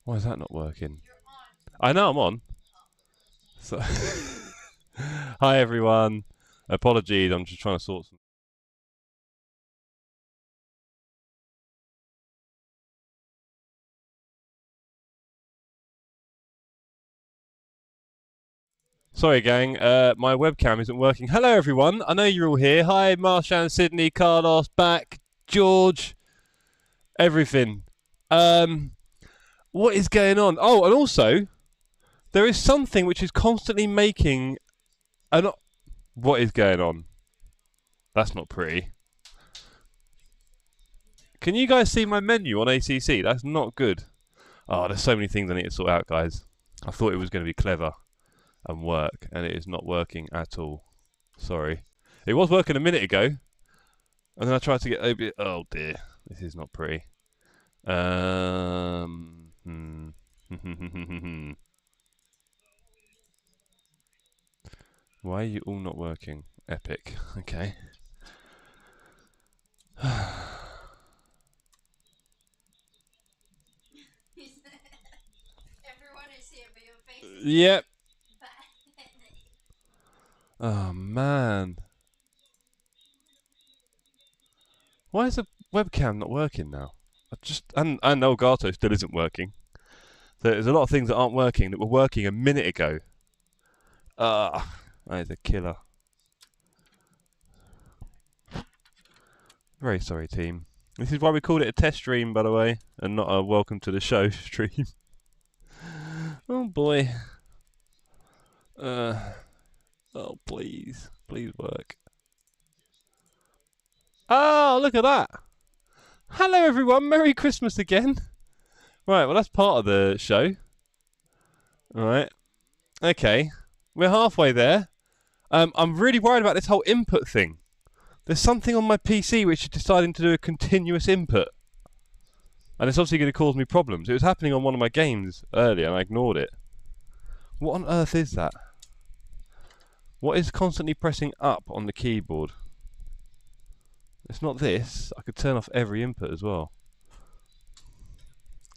Why is that not working? I know I'm on. So hi everyone. Apologies, I'm just trying to sort some. Sorry gang, my webcam isn't working. Hello everyone, I know you're all here. Hi Marshan, Sydney, Carlos, back, George, everything. What is going on? Oh, and also, there is something which is constantly making an... What is going on? That's not pretty. Can you guys see my menu on ACC? That's not good. Oh, there's so many things I need to sort out, guys. I thought it was going to be clever and work, and it is not working at all. Sorry. It was working a minute ago, and then I tried to get over it. Oh dear, this is not pretty. Why are you all not working? Epic. Okay. Yep. Oh man. Why is the webcam not working now? And Elgato still isn't working. So there's a lot of things that aren't working that were working a minute ago. That is a killer. Very sorry, team. This is why we called it a test stream, by the way, and not a welcome to the show stream. Oh boy. Oh please, please work. Oh, look at that. Hello everyone, Merry Christmas again. Right, well that's part of the show. Alright. Okay. We're halfway there. I'm really worried about this whole input thing. There's something on my PC which is deciding to do a continuous input. And it's obviously going to cause me problems. It was happening on one of my games earlier and I ignored it. What on earth is that? What is constantly pressing up on the keyboard? It's not this. I could turn off every input as well.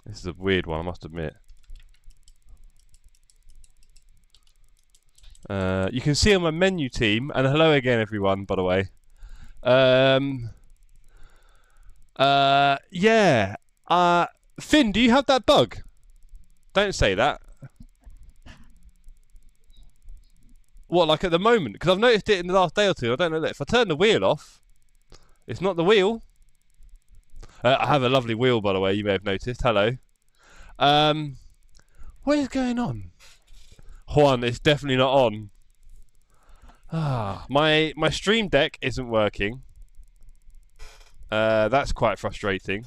This is a weird one, I must admit. You can see on my menu, team, and hello again everyone, by the way. Yeah. Finn, do you have that bug? Don't say that. What, like at the moment? Because I've noticed it in the last day or two. I don't know. If I turn the wheel off, it's not the wheel. I have a lovely wheel, by the way. You may have noticed. Hello. What is going on? Juan, it's definitely not on. My Stream Deck isn't working. That's quite frustrating.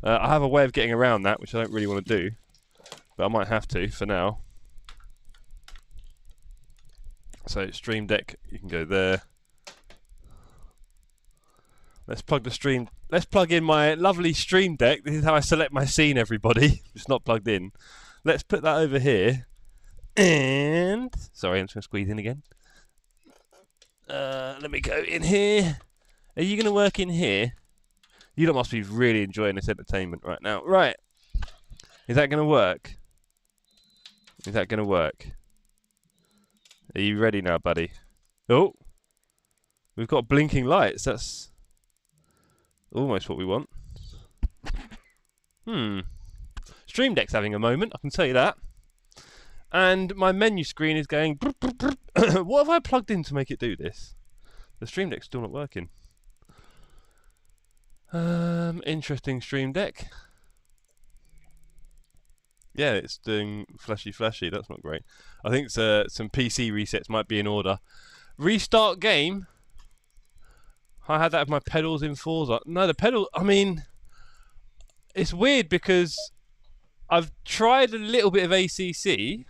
I have a way of getting around that, which I don't really want to do, but I might have to for now. So Stream Deck, you can go there. Let's plug in my lovely Stream Deck. This is how I select my scene, everybody. It's not plugged in. Let's put that over here. And sorry, I'm just going to squeeze in again. Let me go in here. Are you going to work in here? You lot must be really enjoying this entertainment right now. Right. Is that going to work? Is that going to work? Are you ready now, buddy? Oh. We've got blinking lights. That's almost what we want. Stream Deck's having a moment, I can tell you that. And my menu screen is going... What have I plugged in to make it do this? The Stream Deck's still not working. Interesting Stream Deck. Yeah, it's doing flashy. That's not great. I think some PC resets might be in order. Restart game. I had that with my pedals in Forza. No, the pedal... I mean... It's weird because I've tried a little bit of ACC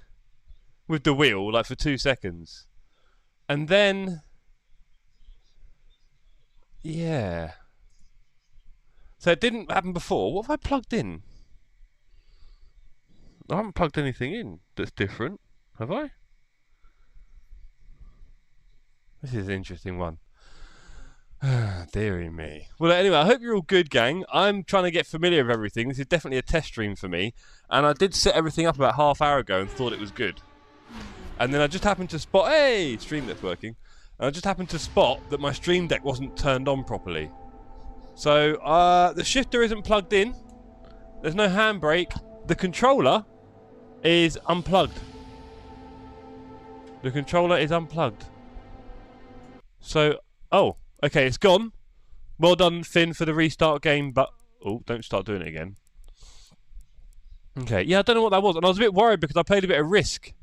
with the wheel, like for 2 seconds. And then... Yeah. So it didn't happen before. What have I plugged in? I haven't plugged anything in that's different, have I? This is an interesting one. Deary me. Well, anyway, I hope you're all good, gang. I'm trying to get familiar with everything. This is definitely a test stream for me. And I did set everything up about half hour ago and thought it was good. And then I just happened to spot... Hey! Stream Deck's working. And I just happened to spot that my Stream Deck wasn't turned on properly. So, the shifter isn't plugged in. There's no handbrake. The controller is unplugged. The controller is unplugged. So, oh, okay, it's gone. Well done, Finn, for the restart game, but... Oh, don't start doing it again. Okay, yeah, I don't know what that was. And I was a bit worried because I played a bit of Risk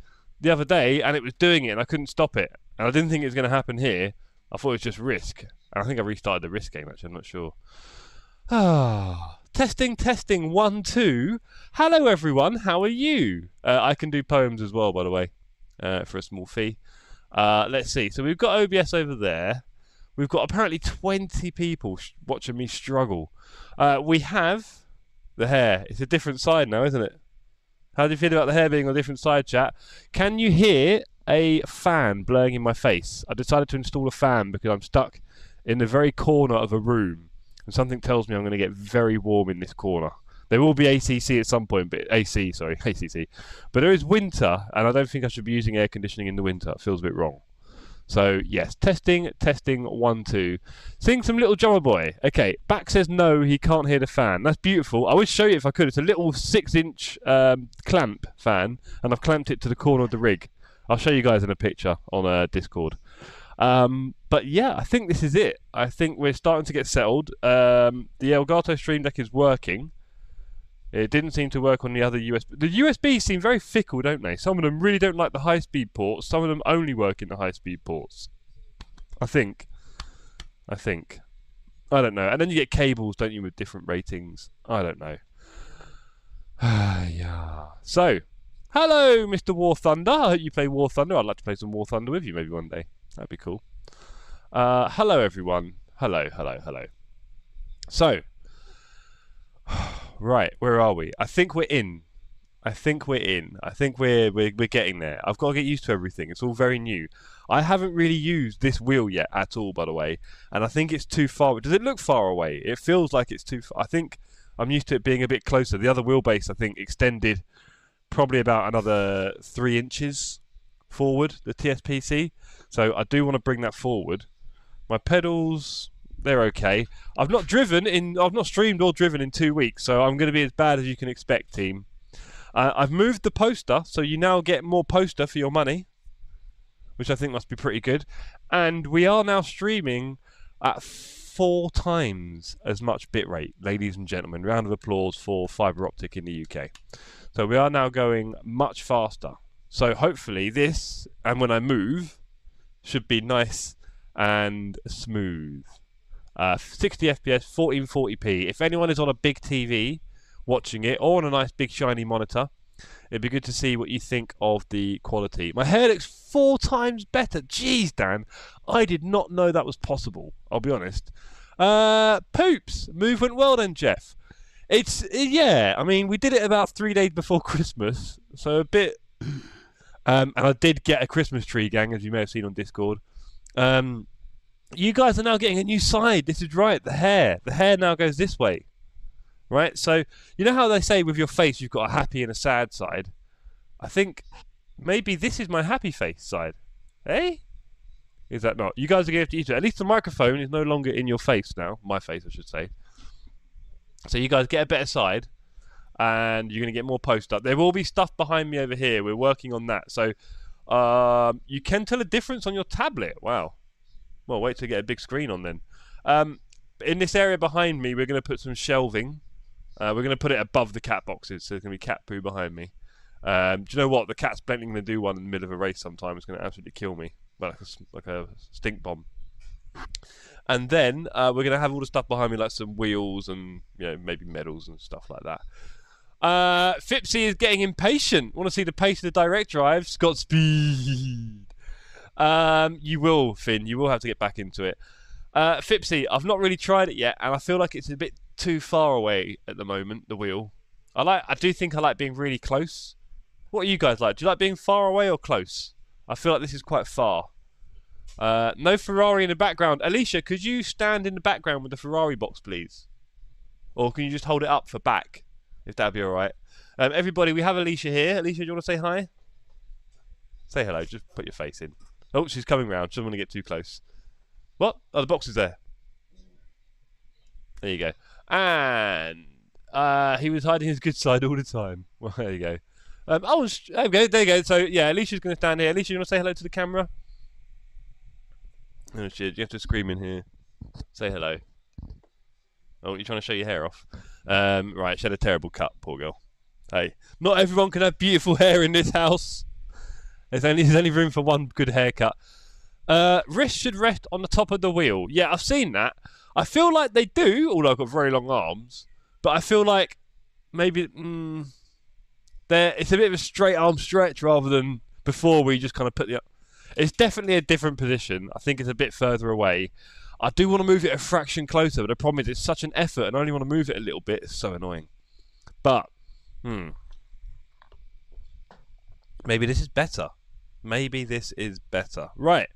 the other day, and it was doing it, and I couldn't stop it. And I didn't think it was going to happen here. I thought it was just Risk. And I think I restarted the Risk game, actually. I'm not sure. Ah... Testing, 1, 2. Hello, everyone. How are you? I can do poems as well, by the way, for a small fee. Let's see. So we've got OBS over there. We've got apparently 20 people watching me struggle. We have the hair. It's a different side now, isn't it? How do you feel about the hair being on a different side, chat? Can you hear a fan blowing in my face? I decided to install a fan because I'm stuck in the very corner of a room. And something tells me I'm going to get very warm in this corner. There will be ACC at some point, but ACC. But there is winter, and I don't think I should be using air conditioning in the winter. It feels a bit wrong. So, yes, testing, 1, 2. Sing some Little Drummer Boy. Okay, Back says no, he can't hear the fan. That's beautiful. I would show you if I could. It's a little 6-inch clamp fan, and I've clamped it to the corner of the rig. I'll show you guys in a picture on Discord. But yeah, I think this is it. I think we're starting to get settled. The Elgato Stream Deck is working. It didn't seem to work on the other USB. The USBs seem very fickle, don't they? Some of them really don't like the high-speed ports. Some of them only work in the high-speed ports. I think. I don't know. And then you get cables, don't you, with different ratings. I don't know. Yeah. So, hello, Mr. War Thunder. I hope you play War Thunder. I'd like to play some War Thunder with you maybe one day. That'd be cool. Hello, everyone. Hello. So, right, where are we? I think we're in. I think we're getting there. I've got to get used to everything. It's all very new. I haven't really used this wheel yet at all, by the way, and I think it's too far. Does it look far away? It feels like it's too far. I think I'm used to it being a bit closer. The other wheelbase, I think, extended probably about another 3 inches forward, the TSPC. So I do want to bring that forward. My pedals, they're okay. I've not streamed or driven in 2 weeks, so I'm going to be as bad as you can expect, team. I've moved the poster, so you now get more poster for your money, which I think must be pretty good. And we are now streaming at 4 times as much bitrate, ladies and gentlemen. Round of applause for fibre optic in the UK. So we are now going much faster. So hopefully this, and when I move, should be nice and smooth. 60 FPS, 1440p. If anyone is on a big TV watching it, or on a nice big shiny monitor, it'd be good to see what you think of the quality. My hair looks 4 times better. Jeez, Dan, I did not know that was possible. I'll be honest. Poops, move went well then, Jeff. Yeah, I mean, we did it about 3 days before Christmas, so a bit... and I did get a Christmas tree, gang, as you may have seen on Discord. You guys are now getting a new side. This is right, the hair. The hair now goes this way. Right? So, you know how they say with your face you've got a happy and a sad side? I think maybe this is my happy face side. Eh? Is that not? You guys are going to have to use it. At least the microphone is no longer in your face now. My face, I should say. So you guys get a better side. And you're going to get more post up. There will be stuff behind me over here. We're working on that. So you can tell a difference on your tablet. Wow. Well, wait to get a big screen on then. In this area behind me, we're going to put some shelving. We're going to put it above the cat boxes. So there's going to be cat poo behind me. Do you know what? The cat's plenty going to do one in the middle of a race sometime. It's going to absolutely kill me. Like a stink bomb. And then we're going to have all the stuff behind me, like some wheels and maybe medals and stuff like that. Fipsy is getting impatient. Want to see the pace of the direct drive? Got speed. You will, Finn. You will have to get back into it. Fipsy, I've not really tried it yet, and I feel like it's a bit too far away at the moment, the wheel. I do think I like being really close. What do you guys like? Do you like being far away or close? I feel like this is quite far. No Ferrari in the background. Alicia, could you stand in the background with the Ferrari box, please? Or can you just hold it up for back? If that'd be alright. Everybody, we have Alicia here. Alicia, do you want to say hi? Say hello. Just put your face in. Oh, she's coming round. She doesn't want to get too close. What? Oh, the box is there. There you go. And he was hiding his good side all the time. Well, there you go. Oh, there we go. There you go. So, yeah, Alicia's going to stand here. Alicia, you want to say hello to the camera? Oh, shit. You have to scream in here. Say hello. Oh, you're trying to show your hair off. Right, she had a terrible cut, poor girl. Hey, not everyone can have beautiful hair in this house. There's only room for one good haircut. Wrist should rest on the top of the wheel. Yeah, I've seen that. I feel like they do, although I've got very long arms. But I feel like maybe it's a bit of a straight arm stretch rather than before we just kind of put the... It's definitely a different position. I think it's a bit further away. I do want to move it a fraction closer, but the problem is it's such an effort and I only want to move it a little bit. It's so annoying. But, maybe this is better. Maybe this is better. Right.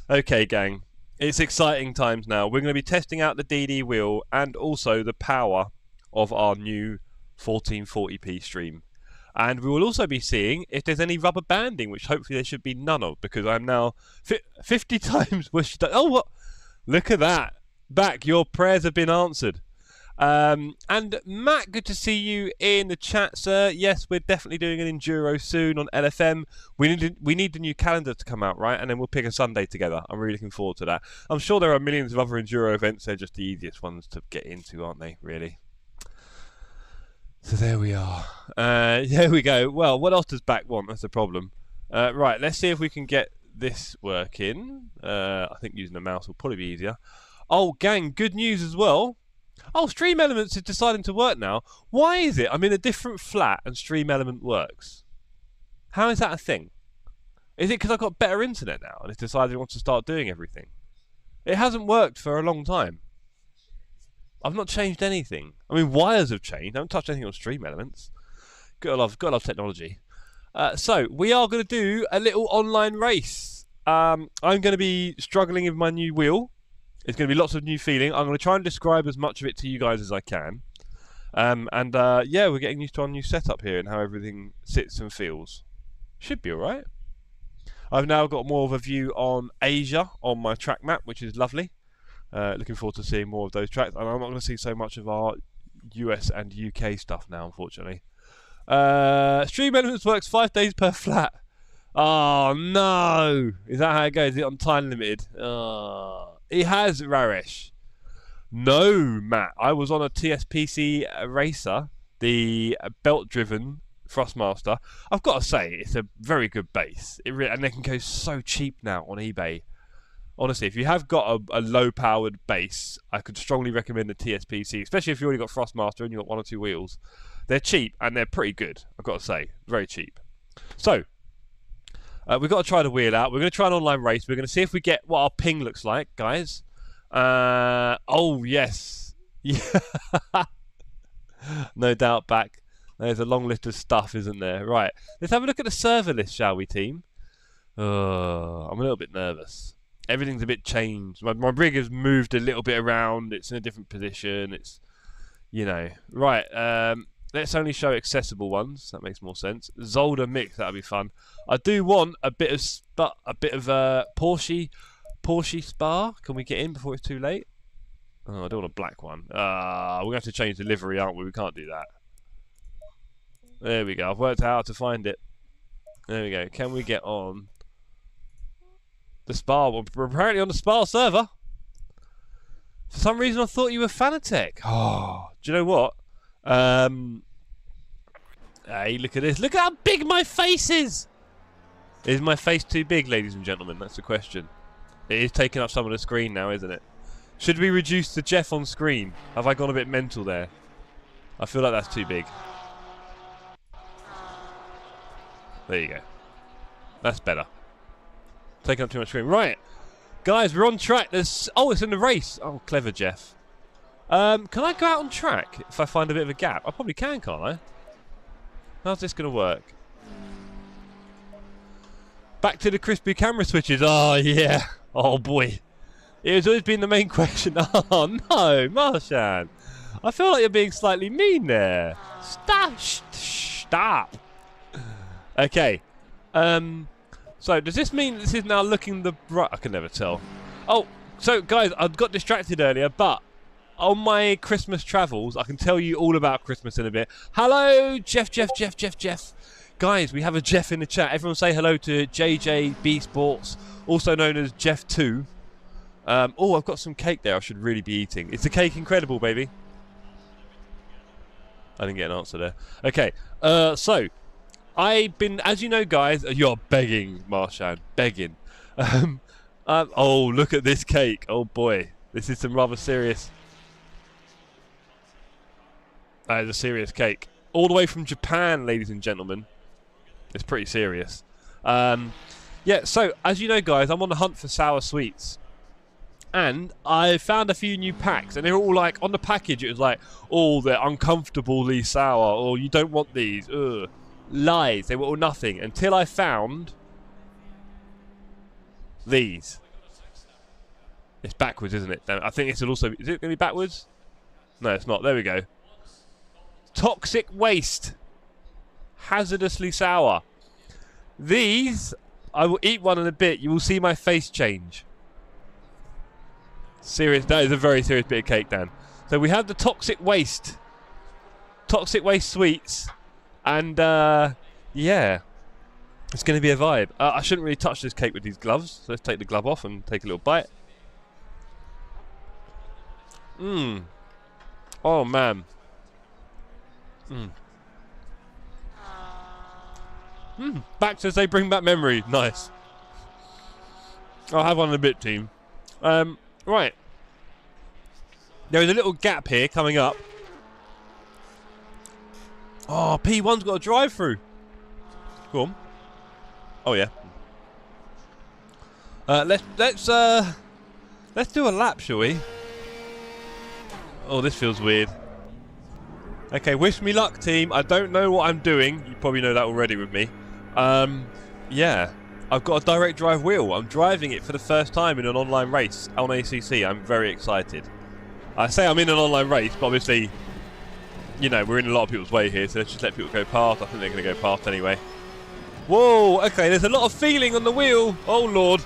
Okay, gang. It's exciting times now. We're going to be testing out the DD wheel and also the power of our new 1440p stream. And we will also be seeing if there's any rubber banding, which hopefully there should be none of, because I'm now 50 times wished that... Oh, what? Look at that. Back, your prayers have been answered. And Matt, good to see you in the chat, sir. Yes, we're definitely doing an Enduro soon on LFM. We need the new calendar to come out, right? And then we'll pick a Sunday together. I'm really looking forward to that. I'm sure there are millions of other Enduro events. They're just the easiest ones to get into, aren't they, really? So there we are. There we go. Well, what else does back want? That's the problem. Right, let's see if we can get this working. I think using a mouse will probably be easier. Oh, gang, good news as well. Oh, Stream Elements is deciding to work now. Why is it I'm in a different flat and Stream Element works? How is that a thing? Is it because I've got better internet now and it's decided it wants to start doing everything? It hasn't worked for a long time. I've not changed anything. I mean, wires have changed. I haven't touched anything on Stream Elements. Gotta love technology. So, we are going to do a little online race. I'm going to be struggling with my new wheel. It's going to be lots of new feeling. I'm going to try and describe as much of it to you guys as I can. Yeah, we're getting used to our new setup here and how everything sits and feels. Should be alright. I've now got more of a view on Asia on my track map, which is lovely. Looking forward to seeing more of those tracks. And I'm not going to see so much of our US and UK stuff now, unfortunately. Stream Elements works 5 days per flat. Oh, no. Is that how it goes? Is it on time limited? It has, Raresh. No, Matt. I was on a TSPC racer, the belt-driven Thrustmaster. I've got to say, it's a very good base. And they can go so cheap now on eBay. Honestly, if you have got a low-powered base, I could strongly recommend the TSPC, especially if you've already got Thrustmaster and you've got 1 or 2 wheels. They're cheap, and they're pretty good, I've got to say. Very cheap. So, we've got to try the wheel out. We're going to try an online race. We're going to see if we get what our ping looks like, guys. Oh, yes. Yeah. No doubt back. There's a long list of stuff, isn't there? Right. Let's have a look at the server list, shall we, team? I'm a little bit nervous. Everything's a bit changed. My rig has moved a little bit around. It's in a different position. It's, you know. Right. Let's only show accessible ones. That makes more sense. Zolder mix. That'll be fun. I do want a bit of Porsche Spa. Can we get in before it's too late? Oh, I don't want a black one. We're going to have to change the livery, aren't we? We can't do that. There we go. I've worked out how to find it. There we go. Can we get on the Spa? Well, we're apparently on the Spa server. For some reason, I thought you were Fanatec. Oh, do you know what? Hey, look at this. Look at how big my face is. Is my face too big, ladies and gentlemen? That's the question. It is taking up some of the screen now, isn't it? Should we reduce the Jeff on screen? Have I gone a bit mental there? I feel like that's too big. There you go. That's better. Taking up too much screen. Right. Guys, we're on track. Oh, it's in the race. Oh, clever, Jeff. Can I go out on track if I find a bit of a gap? I probably can, can't I? How's this going to work? Back to the crispy camera switches. Oh, yeah. Oh boy. It has always been the main question. Oh no, Marshan. I feel like you're being slightly mean there. Stop. Okay. So does this mean this is now looking the right? I can never tell. Oh, so guys, I got distracted earlier, but on my Christmas travels, I can tell you all about Christmas in a bit. Hello, Jeff. Guys, we have a Jeff in the chat. Everyone say hello to JJB Sports, also known as Jeff2. Oh, I've got some cake there I should really be eating. Is the cake incredible, baby? I didn't get an answer there. Okay, so I've been, as you know, guys, you're begging, Marshan, begging. Oh, look at this cake. Oh boy, this is some rather serious. That is a serious cake. All the way from Japan, ladies and gentlemen. It's pretty serious. Yeah, so, as you know, guys, I'm on the hunt for sour sweets. And I found a few new packs, and they're all like, on the package it was like, oh, they're uncomfortably sour, or you don't want these, ugh. Lies, they were all nothing, until I found these. It's backwards, isn't it? I think it's also, is it going to be backwards? No, it's not, there we go. Toxic waste. Hazardously sour. These, I will eat one in a bit, you will see my face change. Serious, that is a very serious bit of cake, Dan. So we have the toxic waste sweets, and yeah, it's going to be a vibe. I shouldn't really touch this cake with these gloves, so let's take the glove off and take a little bite. Oh man. Back says they bring back memory. Nice. I'll have one in a bit, team. Right. There is a little gap here coming up. Oh, P1's got a drive-through. Go on. Oh yeah. Let's do a lap, shall we? Oh, this feels weird. Okay, wish me luck, team. I don't know what I'm doing. You probably know that already with me. Yeah. I've got a direct drive wheel. I'm driving it for the first time in an online race on ACC. I'm very excited. I say I'm in an online race, but obviously, you know, we're in a lot of people's way here, so let's just let people go past. I think they're going to go past anyway. Whoa, okay, there's a lot of feeling on the wheel. Oh, Lord.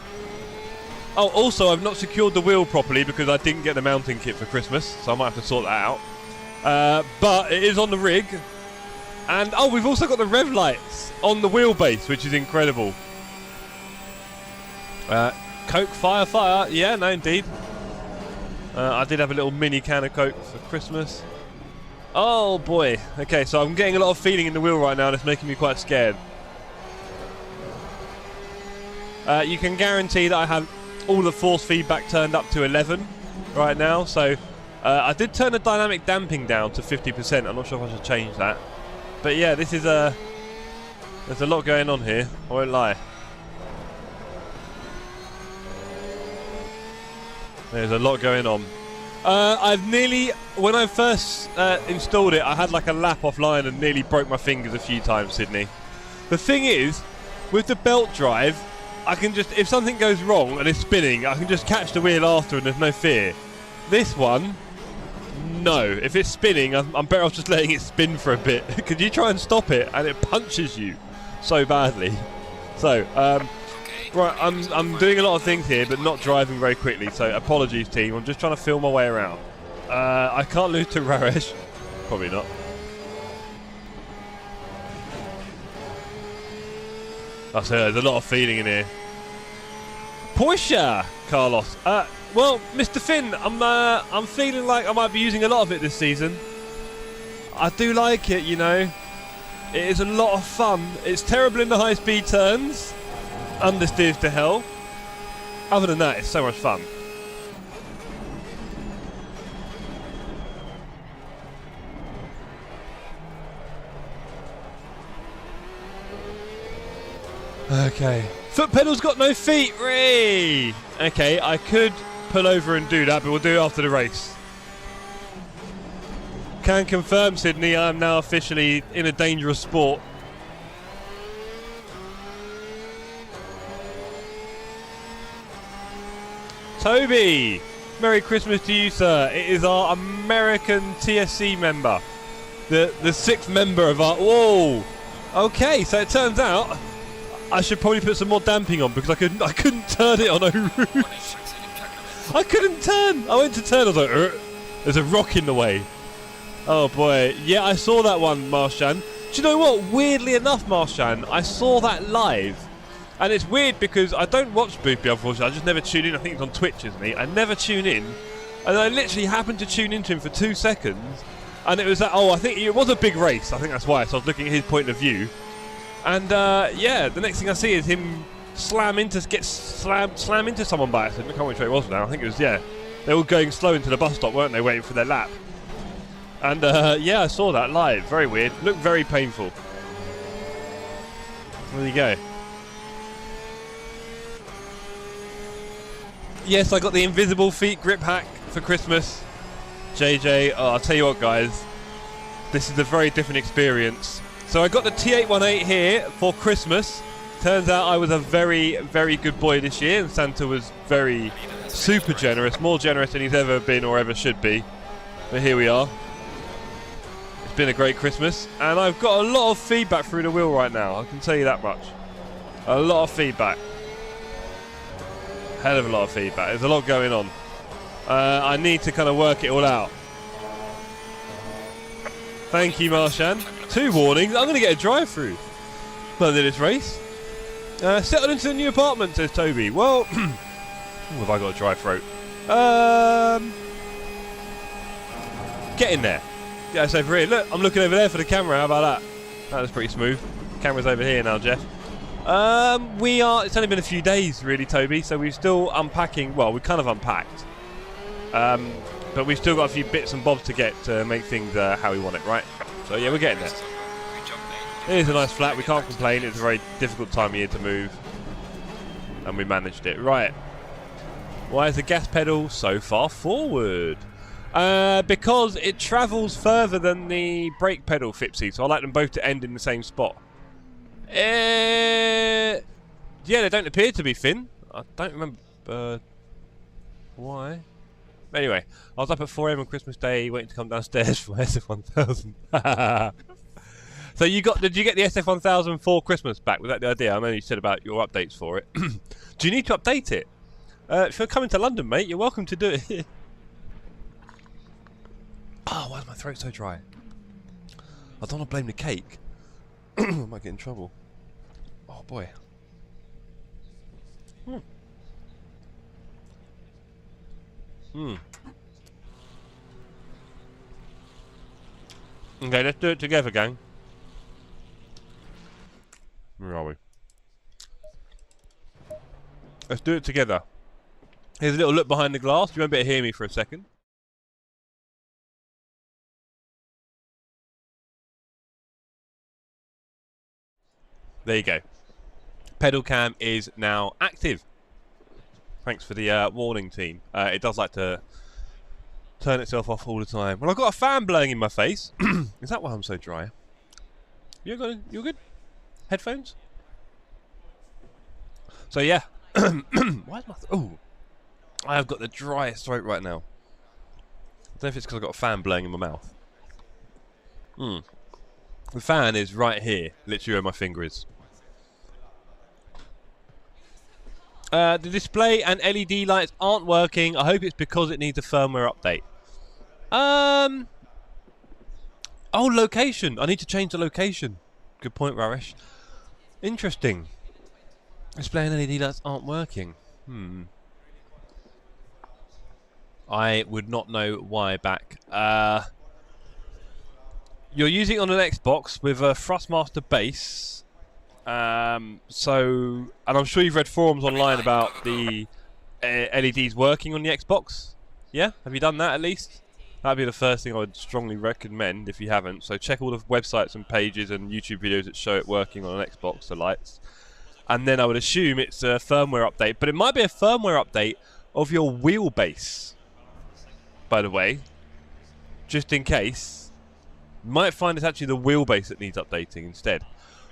Oh, also, I've not secured the wheel properly because I didn't get the mounting kit for Christmas, so I might have to sort that out. But it is on the rig. And, oh, we've also got the rev lights on the wheelbase, which is incredible. Coke, fire. Yeah, no, indeed. I did have a little mini can of Coke for Christmas. Oh, boy. Okay, so I'm getting a lot of feeling in the wheel right now, and it's making me quite scared. You can guarantee that I have all the force feedback turned up to 11 right now. So I did turn the dynamic damping down to 50%. I'm not sure if I should change that. But yeah, this is there's a lot going on here. I won't lie. There's a lot going on. I've nearly, when I first installed it, I had like a lap offline and nearly broke my fingers a few times, Sydney. The thing is, with the belt drive, I can just, if something goes wrong and it's spinning, I can just catch the wheel after and there's no fear. This one, no. If it's spinning, I'm better off just letting it spin for a bit. Because you try and stop it and it punches you so badly. So, right, I'm doing a lot of things here, but not driving very quickly. So apologies, team. I'm just trying to feel my way around. I can't lose to Raresh. Probably not. I say there's a lot of feeling in here. Porsche, Carlos. Well, Mr. Finn, I'm feeling like I might be using a lot of it this season. I do like it, you know. It is a lot of fun. It's terrible in the high-speed turns. Understeers to hell. Other than that, it's so much fun. Okay. Foot pedal's got no feet. Ree! Okay, I could pull over and do that, but we'll do it after the race. Can confirm, Sydney, I am now officially in a dangerous sport. Toby, Merry Christmas to you, sir. It is our American TSC member. The 6th member of our... Whoa! Okay, so it turns out I should probably put some more damping on because I couldn't turn it on a roof. I couldn't turn. I went to turn, I was like, there's a rock in the way. Oh boy. Yeah, I saw that one, Marshan. Do you know what? Weirdly enough, Marshan, I saw that live. And it's weird because I don't watch Boopy, unfortunately. I just never tune in. I think it's on Twitch, isn't he? I never tune in. And I literally happened to tune into him for 2 seconds. And it was that, I think it was a big race. I think that's why. So I was looking at his point of view. And yeah, the next thing I see is him slam into someone by accident. I can't remember which way it was now. I think it was, yeah. They were going slow into the bus stop, weren't they, waiting for their lap. And yeah, I saw that live. Very weird. Looked very painful. There you go. Yes, I got the invisible feet grip hack for Christmas. JJ, I'll tell you what, guys. This is a very different experience. So I got the T818 here for Christmas. Turns out I was a very, very good boy this year, and Santa was very super generous, more generous than he's ever been or ever should be. But here we are. It's been a great Christmas, and I've got a lot of feedback through the wheel right now. I can tell you that much. A lot of feedback. Hell of a lot of feedback. There's a lot going on. I need to kind of work it all out. Thank you, Marshan. 2 warnings. I'm going to get a drive-through by the this race. Settled into a new apartment, says Toby. Well, have I got a drive-through? Get in there. Yeah, it's over here. Look, I'm looking over there for the camera. How about that? That was pretty smooth. Camera's over here now, Jeff. It's only been a few days, really, Toby, so we're still unpacking. Well, we kind of unpacked. But we've still got a few bits and bobs to get to make things how we want it, right? So, yeah, we're getting there. It is a nice flat. We can't complain. It's a very difficult time of year to move. And we managed it. Right. Why is the gas pedal so far forward? Because it travels further than the brake pedal, Fipsy, so I like them both to end in the same spot. Yeah, they don't appear to be, Finn. I don't remember why. Anyway, I was up at 4 AM on Christmas Day waiting to come downstairs for my SF1000. So did you get the SF1000 for Christmas back? Was that the idea? I know you said about your updates for it. Do you need to update it? If you're coming to London, mate, you're welcome to do it. Oh, why is my throat so dry? I don't want to blame the cake. I might get in trouble. Oh boy. Okay, let's do it together, gang. Where are we? Let's do it together. Here's a little look behind the glass. You won't be able to hear me for a second. There you go. Pedal cam is now active. Thanks for the warning, team. It does like to turn itself off all the time. Well, I've got a fan blowing in my face. Is that why I'm so dry? You're good? Headphones? So yeah. Why is my I have got the driest throat right now. I don't know if it's because I've got a fan blowing in my mouth. The fan is right here, literally where my finger is. The display and LED lights aren't working. I hope it's because it needs a firmware update. Oh, location. I need to change the location. Good point, Raresh. Interesting. Display and LED lights aren't working. I would not know why back. You're using it on an Xbox with a Thrustmaster base. And I'm sure you've read forums online about the LEDs working on the Xbox. Yeah? Have you done that at least? That'd be the first thing I would strongly recommend if you haven't. So check all the websites and pages and YouTube videos that show it working on an Xbox, the lights. And then I would assume it's a firmware update. But it might be a firmware update of your wheelbase, by the way. Just in case. You might find it's actually the wheelbase that needs updating instead.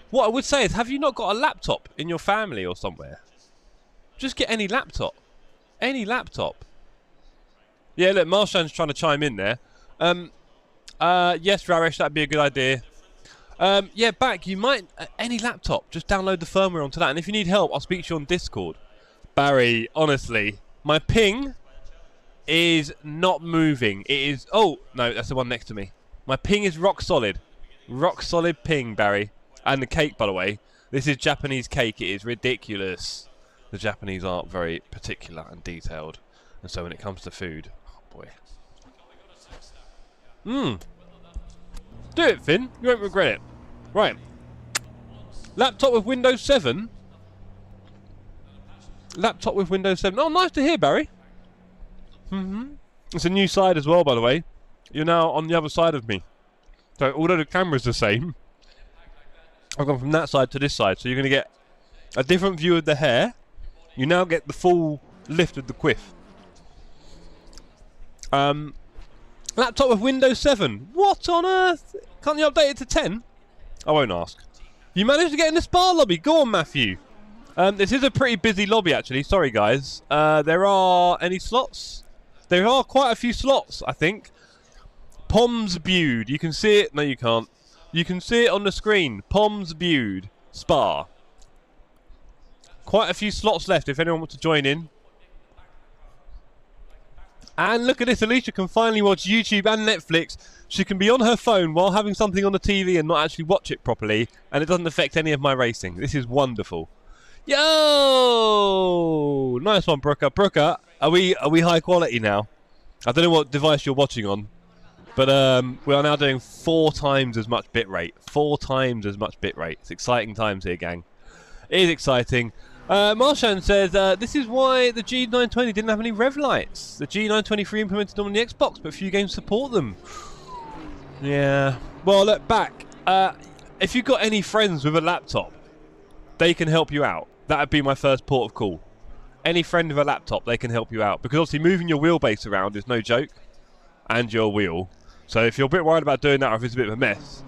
What I would say is, have you not got a laptop in your family or somewhere? Just get any laptop. Any laptop. Yeah, look, Marshan's trying to chime in there. Yes, Raresh, that'd be a good idea. Yeah, back, you might... any laptop, just download the firmware onto that. And if you need help, I'll speak to you on Discord. Barry, honestly, my ping is not moving. It is... oh, no, that's the one next to me. My ping is rock solid. Rock solid ping, Barry. And the cake, by the way. This is Japanese cake. It is ridiculous. The Japanese aren't very particular and detailed. And so when it comes to food... oh, boy. Do it, Finn. You won't regret it. Right. Laptop with Windows 7. Laptop with Windows 7. Oh, nice to hear, Barry. It's a new side as well, by the way. You're now on the other side of me. So, although the camera's the same, I've gone from that side to this side. So you're going to get a different view of the hair. You now get the full lift of the quiff. Laptop with Windows 7. What on earth? Can't you update it to 10? I won't ask. You managed to get in the spa lobby. Go on, Matthew. This is a pretty busy lobby, actually. Sorry, guys. There are any slots? There are quite a few slots, I think. Poms Bude. You can see it. No, you can't. You can see it on the screen. Poms Bude. Spa. Quite a few slots left if anyone wants to join in. And look at this, Alicia can finally watch YouTube and Netflix. She can be on her phone while having something on the TV and not actually watch it properly. And it doesn't affect any of my racing. This is wonderful. Yo! Nice one, Brooker. Brooker, are we high quality now? I don't know what device you're watching on. But we are now doing 4 times as much bitrate. 4 times as much bitrate. It's exciting times here, gang. It is exciting. Marshan says, this is why the G920 didn't have any rev lights. The G923 implemented them on the Xbox, but few games support them. Yeah. Well, look, back. If you've got any friends with a laptop, they can help you out. That would be my first port of call. Any friend with a laptop, they can help you out. Because obviously moving your wheelbase around is no joke. And your wheel. So if you're a bit worried about doing that or if it's a bit of a mess.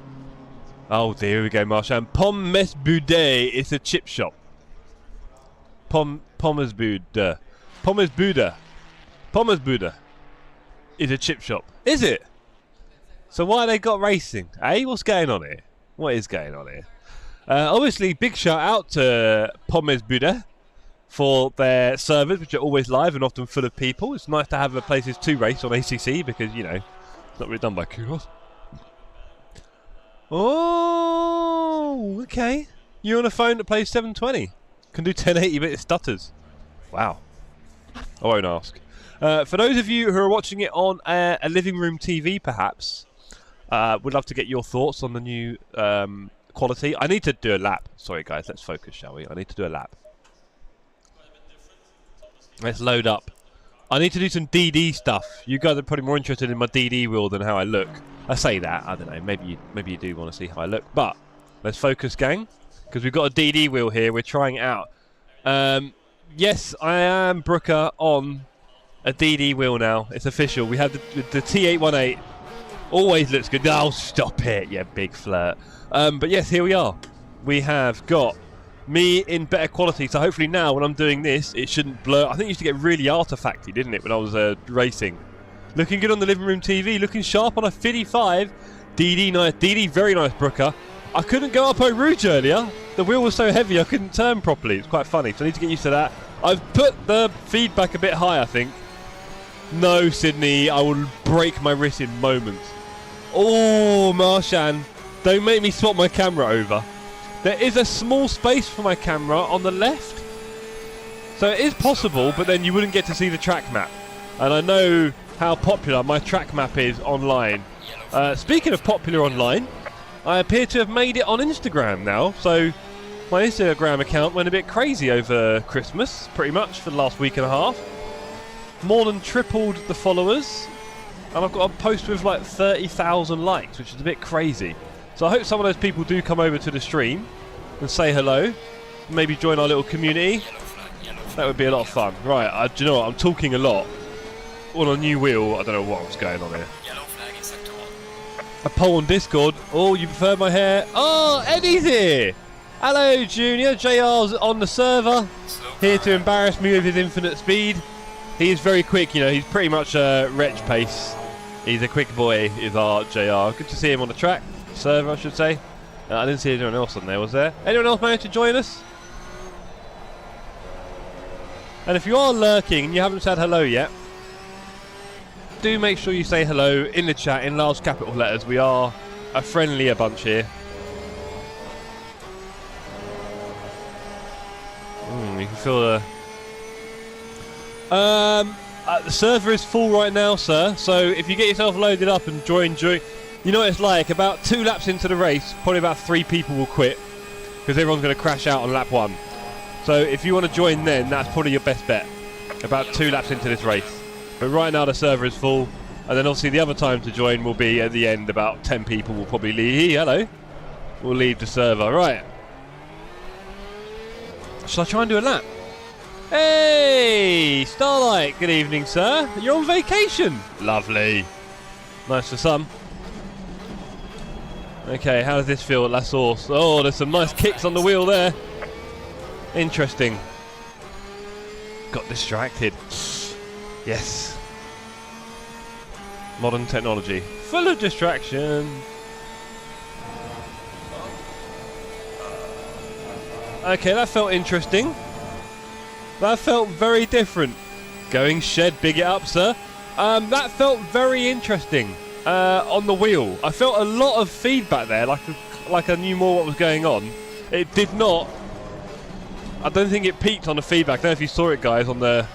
Oh dear, here we go, Marshan. Pommes Boudet is a chip shop. Pommes Bude. Pommes Bude. Pommes Bude is a chip shop. Is it? So why they got racing? Eh? What's going on here? What is going on here? Obviously, big shout out to Pommes Bude for their servers, which are always live and often full of people. It's nice to have a places to race on ACC because, you know, it's not really done by Kudos. Oh, okay. You're on a phone that plays 720. Can do 1080-bit stutters. Wow. I won't ask. For those of you who are watching it on a living room TV, perhaps, would love to get your thoughts on the new quality. I need to do a lap. Sorry, guys. Let's focus, shall we? I need to do a lap. Let's load up. I need to do some DD stuff. You guys are probably more interested in my DD wheel than how I look. I say that. I don't know. Maybe you do want to see how I look. But let's focus, gang. Because we've got a DD wheel here. We're trying it out. Yes, I am, Brooker, on a DD wheel now. It's official. We have the T818. Always looks good. Oh, stop it, you big flirt. But yes, here we are. We have got me in better quality. So hopefully now when I'm doing this, it shouldn't blur. I think it used to get really artifacty, didn't it, when I was racing. Looking good on the living room TV. Looking sharp on a 55. DD nice. DD very nice, Brooker. I couldn't go up Eau Rouge earlier. The wheel was so heavy I couldn't turn properly. It's quite funny, so I need to get used to that. I've put the feedback a bit high, I think. No, Sydney, I will break my wrist in moments. Oh, Marshan, don't make me swap my camera over. There is a small space for my camera on the left. So it is possible, but then you wouldn't get to see the track map. And I know how popular my track map is online. Speaking of popular online, I appear to have made it on Instagram now, so my Instagram account went a bit crazy over Christmas, pretty much, for the last week and a half. More than tripled the followers, and I've got a post with like 30,000 likes, which is a bit crazy. So I hope some of those people do come over to the stream and say hello, maybe join our little community. That would be a lot of fun. Right, do you know what, I'm talking a lot. On a new wheel, I don't know what's going on here. A poll on Discord. Oh, you prefer my hair? Oh, Eddie's here. Hello, Junior. JR's on the server. Here to embarrass me with his infinite speed. He is very quick, you know, he's pretty much wretch pace. He's a quick boy, is our JR. Good to see him on the track, server I should say. I didn't see anyone else on there, was there? Anyone else managed to join us? And if you are lurking and you haven't said hello yet, do make sure you say hello in the chat in large capital letters. We are a friendlier bunch here. You can feel the server is full right now, sir. So if you get yourself loaded up and join during, you know what it's like. About 2 laps into the race, probably about 3 people will quit because everyone's going to crash out on lap 1. So if you want to join, then that's probably your best bet. About 2 laps into this race. But right now the server is full, and then obviously the other time to join will be at the end. About 10 people will probably leave. Hello, will leave the server. Right. Shall I try and do a lap? Hey, Starlight. Good evening, sir. You're on vacation. Lovely. Nice for some. Okay, how does this feel at La Source? Oh, there's some nice kicks on the wheel there. Interesting. Got distracted. Yes. Modern technology. Full of distraction. Okay, that felt interesting. That felt very different. Going shed, big it up, sir. That felt very interesting. On the wheel, I felt a lot of feedback there, like I knew more what was going on. It did not. I don't think it peaked on the feedback. I don't know if you saw it, guys, on the.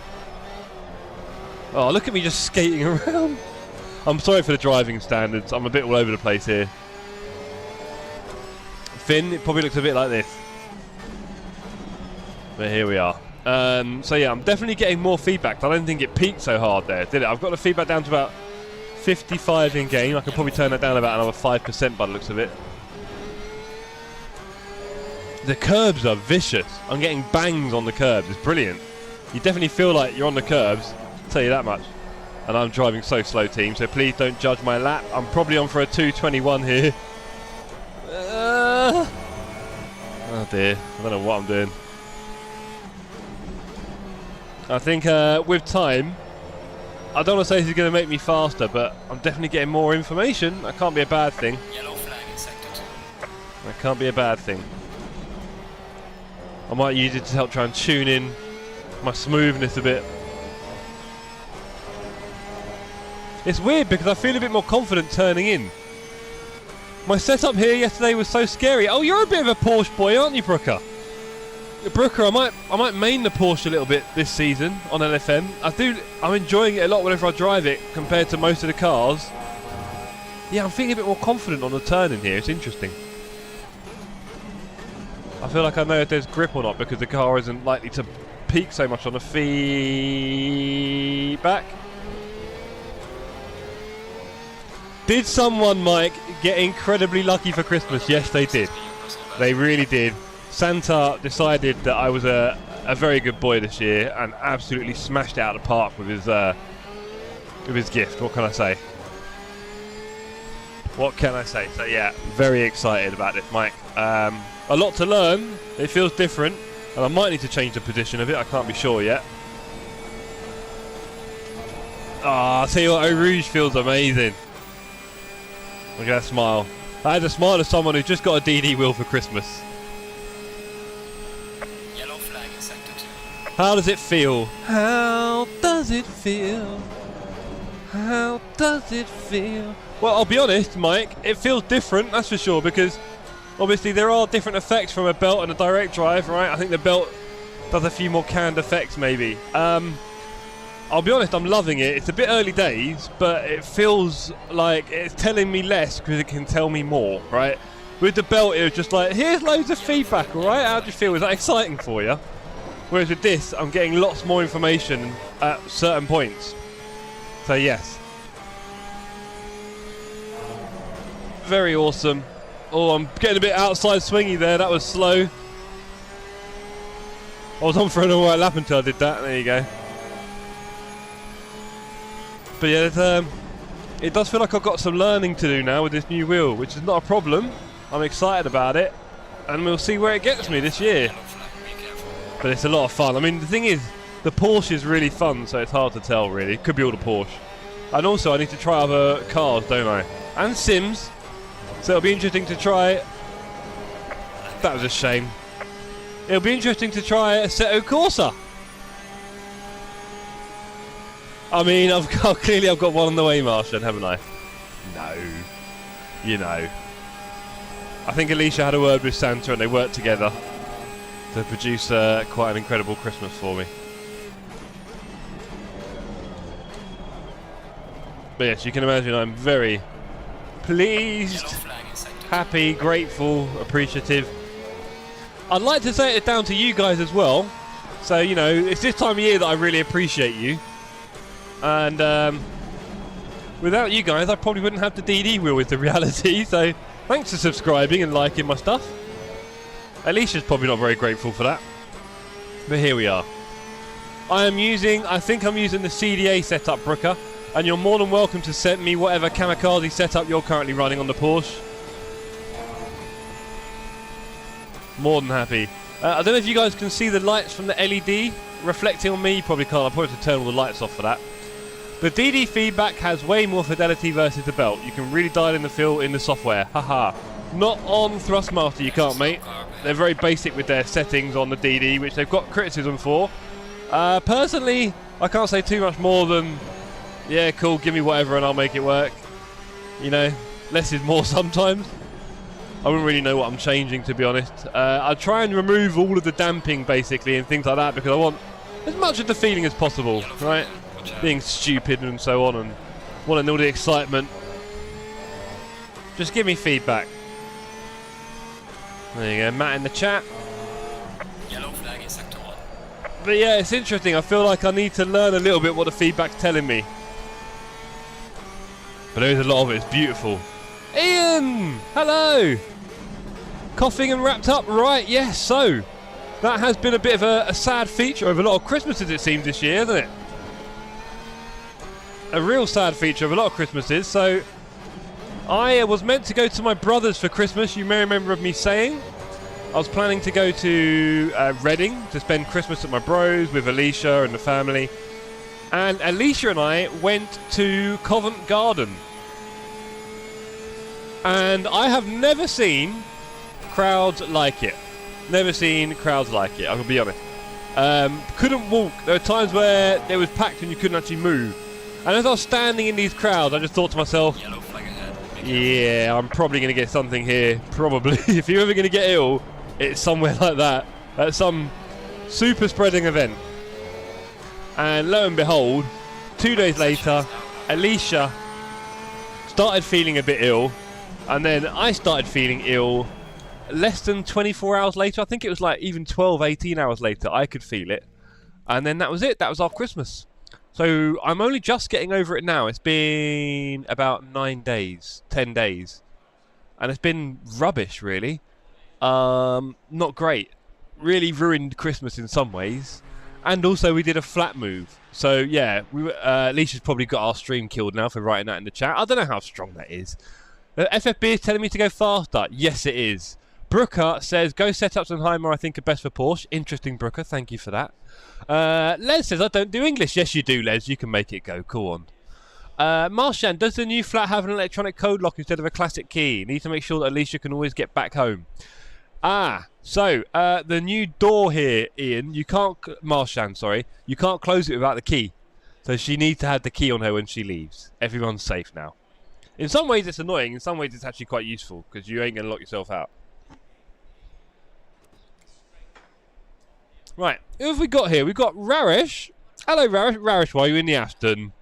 Oh, look at me just skating around. I'm sorry for the driving standards. I'm a bit all over the place here. Finn, it probably looks a bit like this. But here we are. So yeah, I'm definitely getting more feedback. I don't think it peaked so hard there, did it? I've got the feedback down to about 55 in game. I could probably turn that down about another 5% by the looks of it. The curbs are vicious. I'm getting bangs on the curbs. It's brilliant. You definitely feel like you're on the curbs. I'll tell you that much. And I'm driving so slow, team, so please don't judge my lap. I'm probably on for a 2:21 here. Oh dear. I don't know what I'm doing. I think with time, I don't want to say this is going to make me faster, but I'm definitely getting more information. That can't be a bad thing. Yellow flag in sector 2. That can't be a bad thing. I might use it to help try and tune in my smoothness a bit. It's weird because I feel a bit more confident turning in. My setup here yesterday was so scary. Oh, you're a bit of a Porsche boy, aren't you, Brooker? Brooker, I might main the Porsche a little bit this season on LFM. I'm enjoying it a lot whenever I drive it compared to most of the cars. Yeah, I'm feeling a bit more confident on the turn in here. It's interesting. I feel like I know if there's grip or not because the car isn't likely to peak so much on the feedback. Did someone, Mike, get incredibly lucky for Christmas? Yes, they did. They really did. Santa decided that I was a very good boy this year and absolutely smashed it out of the park with his gift. What can I say? What can I say? So yeah, very excited about this, Mike. A lot to learn. It feels different, and I might need to change the position a bit. I can't be sure yet. Ah, I'll tell you what, Eau Rouge feels amazing. Look at that smile. I had a smile of someone who just got a DD wheel for Christmas. Yellow flag in sector 2. How does it feel? How does it feel? How does it feel? Well, I'll be honest, Mike, it feels different, that's for sure, because obviously there are different effects from a belt and a direct drive, right? I think the belt does a few more canned effects, maybe. I'll be honest, I'm loving it. It's a bit early days, but it feels like it's telling me less because it can tell me more, right? With the belt, it was just like, here's loads of feedback, all right? How do you feel? Is that exciting for you? Whereas with this, I'm getting lots more information at certain points. So yes. Very awesome. Oh, I'm getting a bit outside swingy there. That was slow. I was on for an alright lap until I did that. There you go. But yeah, it does feel like I've got some learning to do now with this new wheel, which is not a problem. I'm excited about it, and we'll see where it gets me this year. But it's a lot of fun. I mean, the thing is, The Porsche is really fun, so it's hard to tell, really. Could be all the Porsche. And also, I need to try other cars, don't I? And Sims. So it'll be interesting to try... That was a shame. It'll be interesting to try Assetto Corsa. I mean, clearly I've got one on the way, Martian, haven't I? No. You know. I think Alicia had a word with Santa and they worked together to produce quite an incredible Christmas for me. But yes, you can imagine I'm very pleased, happy, grateful, appreciative. I'd like to say it's down to you guys as well. So, you know, it's this time of year that I really appreciate you. And without you guys, I probably wouldn't have the DD wheel, is the reality. So, thanks for subscribing and liking my stuff. Alicia's probably not very grateful for that. But here we are. I think I'm using the CDA setup, Brooker. And you're more than welcome to send me whatever kamikaze setup you're currently running on the Porsche. More than happy. I don't know if you guys can see the lights from the LED reflecting on me. You probably can't. I'll probably have to turn all the lights off for that. The DD feedback has way more fidelity versus the belt. You can really dial in the feel in the software. Haha. Not on Thrustmaster you can't, mate. They're very basic with their settings on the DD, which they've got criticism for. Personally, I can't say too much more than, yeah, cool, give me whatever and I'll make it work. You know, less is more sometimes. I wouldn't really know what I'm changing, to be honest. I try and remove all of the damping, basically, and things like that, because I want as much of the feeling as possible, right? Being stupid and so on, and wanting all the excitement. Just give me feedback. There you go, Matt in the chat. Yellow flag in sector 1. But yeah, it's interesting. I feel like I need to learn a little bit what the feedback's telling me. But there is a lot of it. It's beautiful. Ian! Hello! Coughing and wrapped up, right, yes, so that has been a bit of a sad feature of a lot of Christmases, it seems, this year, hasn't it? A real sad feature of a lot of Christmases. So I was meant to go to my brother's for Christmas, you may remember of me saying. I was planning to go to Reading to spend Christmas at my bros with Alicia and the family. And Alicia and I went to Covent Garden. And I have never seen crowds like it. Never seen crowds like it, I'll be honest. Couldn't walk. There were times where it was packed and you couldn't actually move. And as I was standing in these crowds, I just thought to myself, Yellow flag ahead. yeah, I'm probably going to get something here. Probably. If you're ever going to get ill, it's somewhere like that. At some super spreading event. And lo and behold, 2 days later, Alicia started feeling a bit ill. And then I started feeling ill less than 24 hours later. I think it was like even 12, 18 hours later, I could feel it. And then that was it. That was our Christmas. So I'm only just getting over it now. It's been about 9 days, 10 days. And it's been rubbish, really. Not great. Really ruined Christmas in some ways. And also we did a flat move. So yeah, Alicia's probably got our stream killed now for writing that in the chat. I don't know how strong that is. FFB is telling me to go faster. Yes, it is. Brooker says, go setups and Heimer I think are best for Porsche. Interesting, Brooker. Thank you for that. Les says, I don't do English. Yes, you do, Les. You can make it go. Cool on. Marshan, does the new flat have an electronic code lock instead of a classic key? Need to make sure that Alicia can always get back home. So, the new door here, Ian, you can't... Marshan, sorry. You can't close it without the key. So she needs to have the key on her when she leaves. Everyone's safe now. In some ways it's annoying, in some ways it's actually quite useful, because you ain't going to lock yourself out. Right, who have we got here? We've got Raresh. Hello Raresh. Raresh, why are you in the Aston?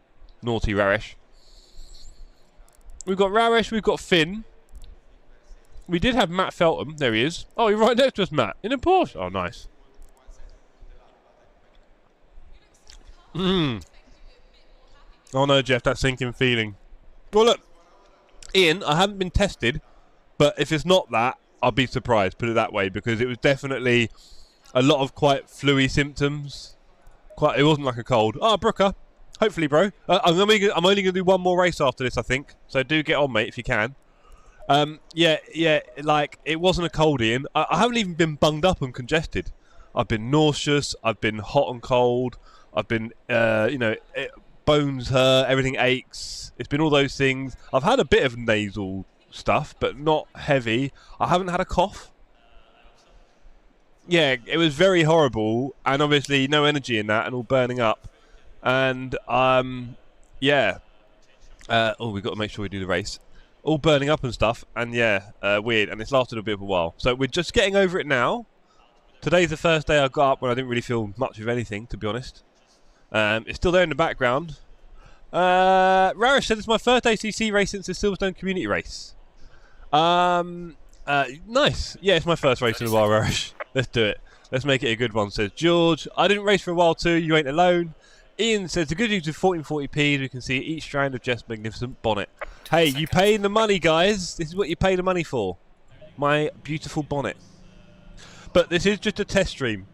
Naughty Raresh. We've got Raresh, we've got Finn. We did have Matt Feltham, there he is. Oh, you're right next to us, Matt. In a Porsche. Oh, nice. Oh no, Jeff, that sinking feeling. Well, look. Ian, I haven't been tested, but if it's not that, I'll be surprised, put it that way, because it was definitely a lot of quite fluey symptoms. It wasn't like a cold. Oh, Brooker, hopefully, bro. I'm only going to do one more race after this, I think, so do get on, mate, if you can. Yeah, like, it wasn't a cold, Ian. I haven't even been bunged up and congested. I've been nauseous. I've been hot and cold. I've been, bones hurt. Everything aches. It's been all those things. I've had a bit of nasal stuff, but not heavy. I haven't had a cough. Yeah, it was very horrible, and obviously no energy in that, and all burning up. And yeah. We've got to make sure we do the race. All burning up and stuff, and yeah, weird, and it's lasted a bit of a while. So we're just getting over it now. Today's the first day I got up when I didn't really feel much of anything, to be honest. It's still there in the background. Rarish said it's my first ACC race since the Silverstone community race. Nice. Yeah, it's my first race in a while, Rarish. Let's do it. Let's make it a good one, says George. I didn't race for a while too, you ain't alone. Ian says the good news with 1440p is we can see each strand of Jeff's magnificent bonnet. Hey, you paying the money, guys. This is what you pay the money for. My beautiful bonnet. But this is just a test stream.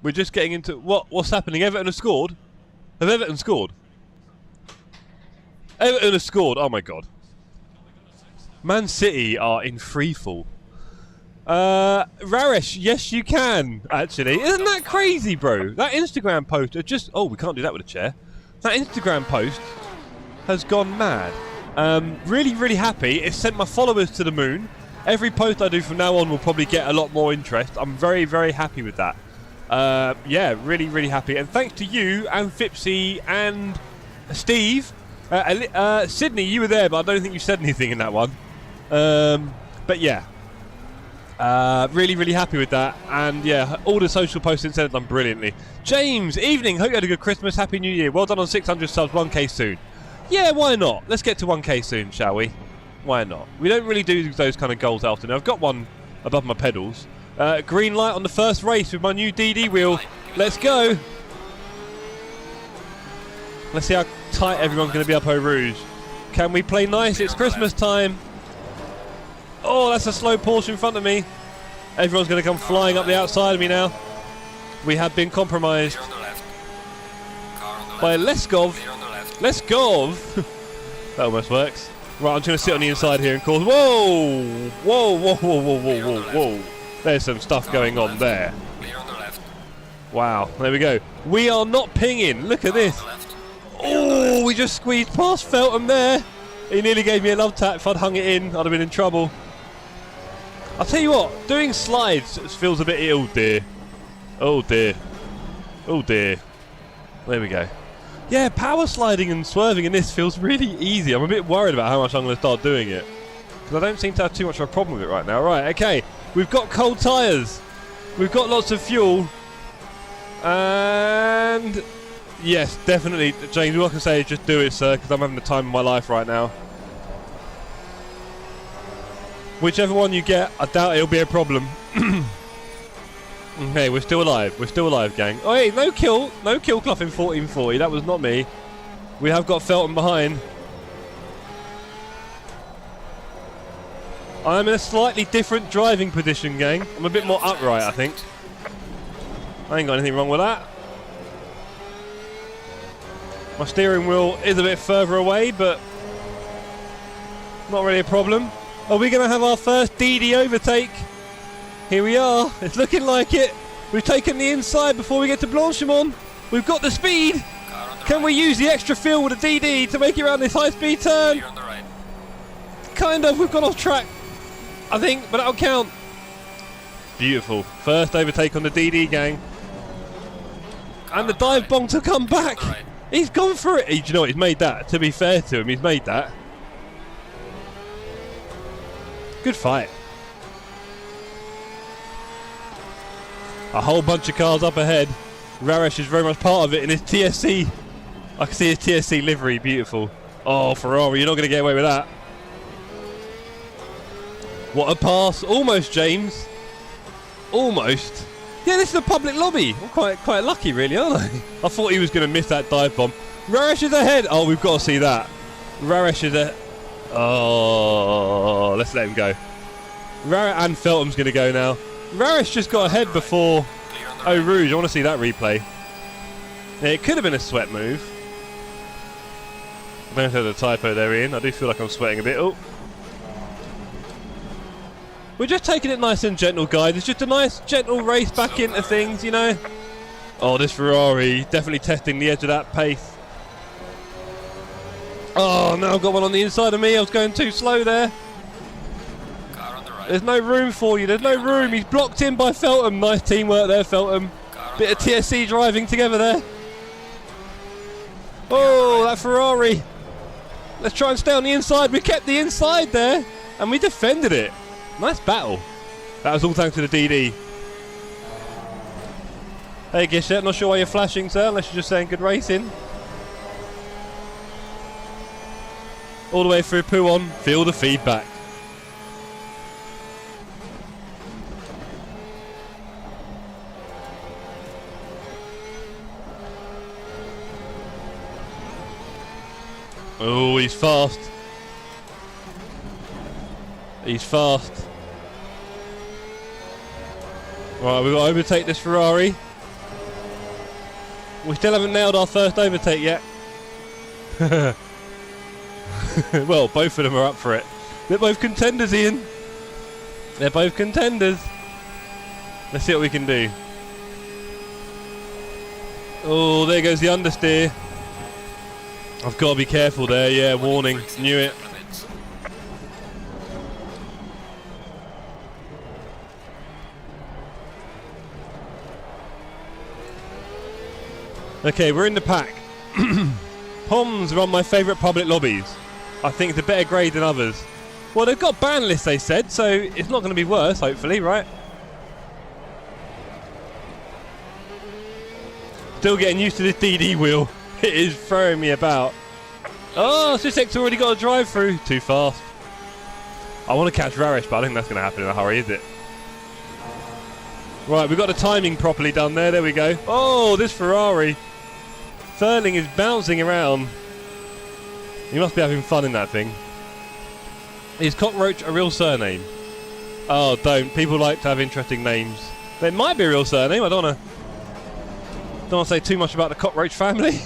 We're just getting into... What's happening? Everton has scored? Have Everton scored? Everton has scored. Oh, my God. Man City are in freefall. Raresh, yes you can, actually. Isn't that crazy, bro? That Instagram post just... Oh, we can't do that with a chair. That Instagram post has gone mad. Really, really happy. It's sent my followers to the moon. Every post I do from now on will probably get a lot more interest. I'm very, very happy with that. Yeah, really, really happy. And thanks to you and Fipsy and Steve. Sydney, you were there, but I don't think you said anything in that one. But yeah. Really, really happy with that. And yeah, all the social posts since then have done brilliantly. James, evening. Hope you had a good Christmas. Happy New Year. Well done on 600 subs. 1k soon. Yeah, why not? Let's get to 1k soon, shall we? Why not? We don't really do those kind of goals often. I've got one above my pedals. Green light on the first race with my new DD wheel. Let's go. Let's see how tight everyone's going to be up Eau Rouge. Can we play nice? It's Christmas time. Oh, that's a slow Porsche in front of me. Everyone's going to come flying up the outside of me now. We have been compromised by Leskov. Leskov. That almost works. Right, I'm just going to sit on the inside here and cause... Whoa! Whoa, whoa, whoa, whoa, whoa, whoa, whoa. There's some stuff going on there. Wow, there we go. We are not pinging. Look at this. Oh, we just squeezed past Feltham there. He nearly gave me a love tap. If I'd hung it in, I'd have been in trouble. I'll tell you what, doing slides feels a bit... Oh dear. Oh dear. Oh dear. There we go. Yeah, power sliding and swerving in this feels really easy. I'm a bit worried about how much I'm going to start doing it. Because I don't seem to have too much of a problem with it right now. Right, okay. We've got cold tyres. We've got lots of fuel. And... Yes, definitely. James, all I can say is just do it, sir, because I'm having the time of my life right now. Whichever one you get, I doubt it'll be a problem. Okay, we're still alive. We're still alive, gang. Oh, hey, no kill cloth in 1440. That was not me. We have got Feltham behind. I'm in a slightly different driving position, gang. I'm a bit more upright, I think. I ain't got anything wrong with that. My steering wheel is a bit further away, but not really a problem. Are we going to have our first DD overtake? Here we are. It's looking like it. We've taken the inside before we get to Blanchimont. We've got the speed. Can we use the extra fuel with a DD to make it around this high-speed turn? Kind of. We've gone off track, I think, but that'll count. Beautiful. First overtake on the DD, gang. And the dive bomb to come back. He's gone for it. Do you know what? He's made that. To be fair to him, he's made that. Good fight. A whole bunch of cars up ahead. Raresh is very much part of it in his TSC. I can see his TSC livery. Beautiful. Oh, Ferrari, you're not going to get away with that. What a pass. Almost, James. Almost. Yeah, this is a public lobby. I'm quite lucky, really, aren't I? I thought he was going to miss that dive bomb. Raresh is ahead. Oh, we've got to see that. Raresh is ahead. Oh, let's let him go. Raresh and Feltham's going to go now. Raresh just got ahead before Eau Rouge. I want to see that replay. Yeah, it could have been a sweat move. I don't know if there's a typo there, Ian. I do feel like I'm sweating a bit. Oh. We're just taking it nice and gentle, guys. It's just a nice, gentle race back into things, you know. Oh, this Ferrari, definitely testing the edge of that pace. Oh, now I've got one on the inside of me. I was going too slow there. Car on the right. There's no room for you. There's no room. He's blocked in by Feltham. Nice teamwork there, Feltham. Bit of TSC driving together there. Oh, that Ferrari. Let's try and stay on the inside. We kept the inside there, and we defended it. Nice battle. That was all thanks to the DD. Hey, Gishet, not sure why you're flashing, sir, unless you're just saying good racing. All the way through Puon, feel the feedback. Oh, he's fast. He's fast. Right, we've got to overtake this Ferrari. We still haven't nailed our first overtake yet. Well, both of them are up for it. They're both contenders, Ian. They're both contenders. Let's see what we can do. Oh, there goes the understeer. I've got to be careful there. Yeah, warning. Knew it. Okay, we're in the pack. Poms are on my favourite public lobbies. I think it's a better grade than others. Well, they've got ban lists, they said, so it's not going to be worse, hopefully, right? Still getting used to this DD wheel. It is throwing me about. Oh, Sussek's already got a drive through. Too fast. I want to catch Rarish, but I think that's going to happen in a hurry, is it? Right, we've got the timing properly done there. There we go. Oh, this Ferrari. Furling is bouncing around. He must be having fun in that thing. Is Cockroach a real surname? Oh, don't. People like to have interesting names. It might be a real surname. I don't want to say too much about the Cockroach family.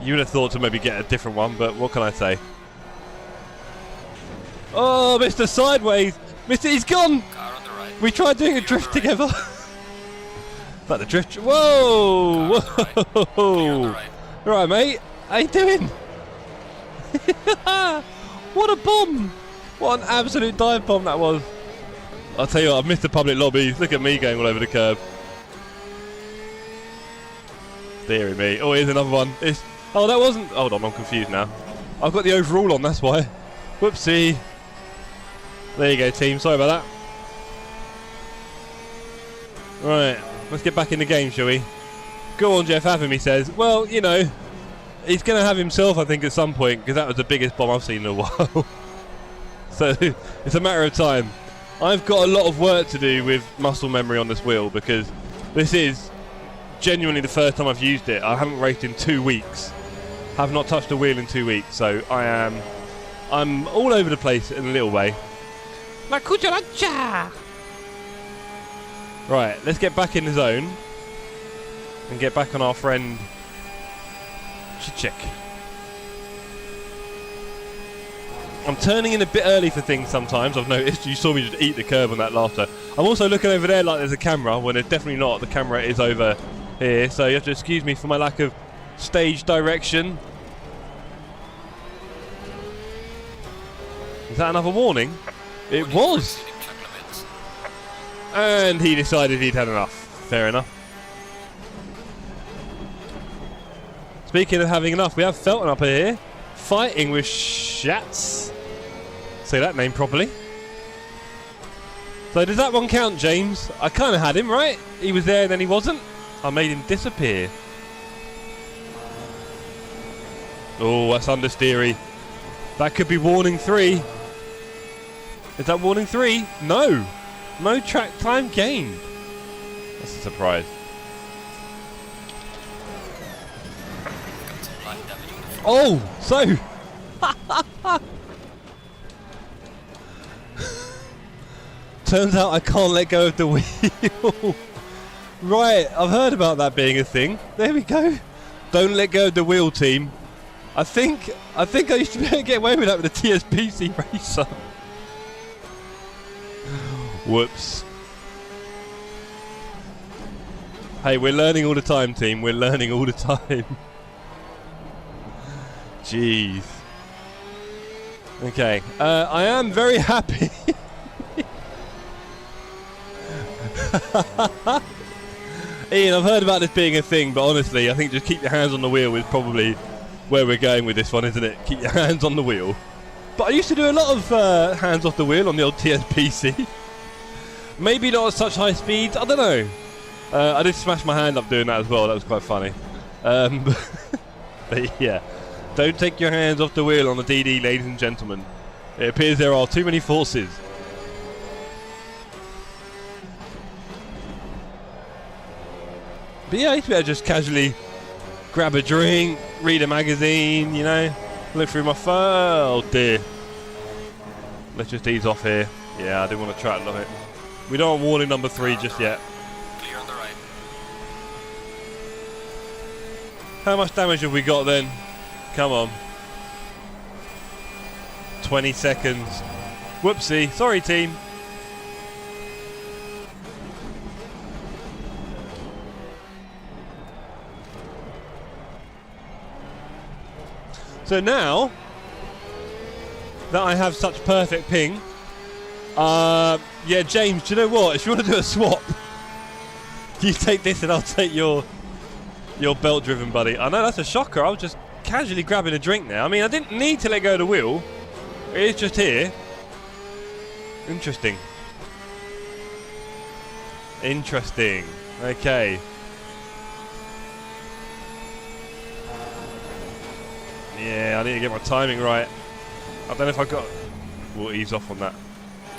You would have thought to maybe get a different one, but what can I say? Oh, Mr. Sideways. He's gone. Car on the right. We tried doing a drift together. Like the drift. Whoa! Whoa! Right, mate. How you doing? What a bomb! What an absolute dive bomb that was. I'll tell you what, I've missed the public lobbies. Look at me going all over the curb. Deary me. Oh, here's another one. Oh, that wasn't... Hold on, I'm confused now. I've got the overall on, that's why. Whoopsie. There you go, team. Sorry about that. Right, let's get back in the game, shall we? Go on, Jeff, have him, he says. Well, you know, he's going to have himself, I think, at some point, because that was the biggest bomb I've seen in a while. So, it's a matter of time. I've got a lot of work to do with muscle memory on this wheel, because this is genuinely the first time I've used it. I haven't raced in 2 weeks. Have not touched a wheel in 2 weeks, so I'm all over the place in a little way. La cucaracha! Right, let's get back in the zone and get back on our friend Chichik. I'm turning in a bit early for things sometimes, I've noticed. You saw me just eat the curb on that last time. I'm also looking over there like there's a camera, when there's definitely not. The camera is over here, so you have to excuse me for my lack of stage direction. Is that another warning? It was! And he decided he'd had enough. Fair enough. Speaking of having enough, we have Felton up here. Fighting with Schatz. Say that name properly. So does that one count, James? I kind of had him, right? He was there and then he wasn't. I made him disappear. Oh, that's understeery. That could be warning 3. Is that warning 3? No. No track time gained. That's a surprise. Oh, so turns out I can't let go of the wheel. Right, I've heard about that being a thing. There we go. Don't let go of the wheel, team. I think I used to be able to get away with that with the TSPC racer. Whoops. Hey, we're learning all the time, team. We're learning all the time. Jeez. Okay. I am very happy. Ian, I've heard about this being a thing, but honestly, I think just keep your hands on the wheel is probably where we're going with this one, isn't it? Keep your hands on the wheel. But I used to do a lot of hands off the wheel on the old TSPC. Maybe not at such high speeds, I don't know. I did smash my hand up doing that as well, that was quite funny. But yeah, don't take your hands off the wheel on the DD, ladies and gentlemen. It appears there are too many forces. But yeah, I used to be able to just casually grab a drink, read a magazine, you know, look through my phone. Oh dear. Let's just ease off here. Yeah, I didn't want to try it, love it. We don't want warning number 3 just yet. Clear on the right. How much damage have we got then? Come on. 20 seconds. Whoopsie. Sorry, team. So now that I have such perfect ping, yeah, James, do you know what? If you want to do a swap, you take this and I'll take your belt-driven buddy. I know that's a shocker. I was just casually grabbing a drink now. I mean, I didn't need to let go of the wheel. It is just here. Interesting. Interesting. Okay. Yeah, I need to get my timing right. I don't know if I got... We'll ease off on that.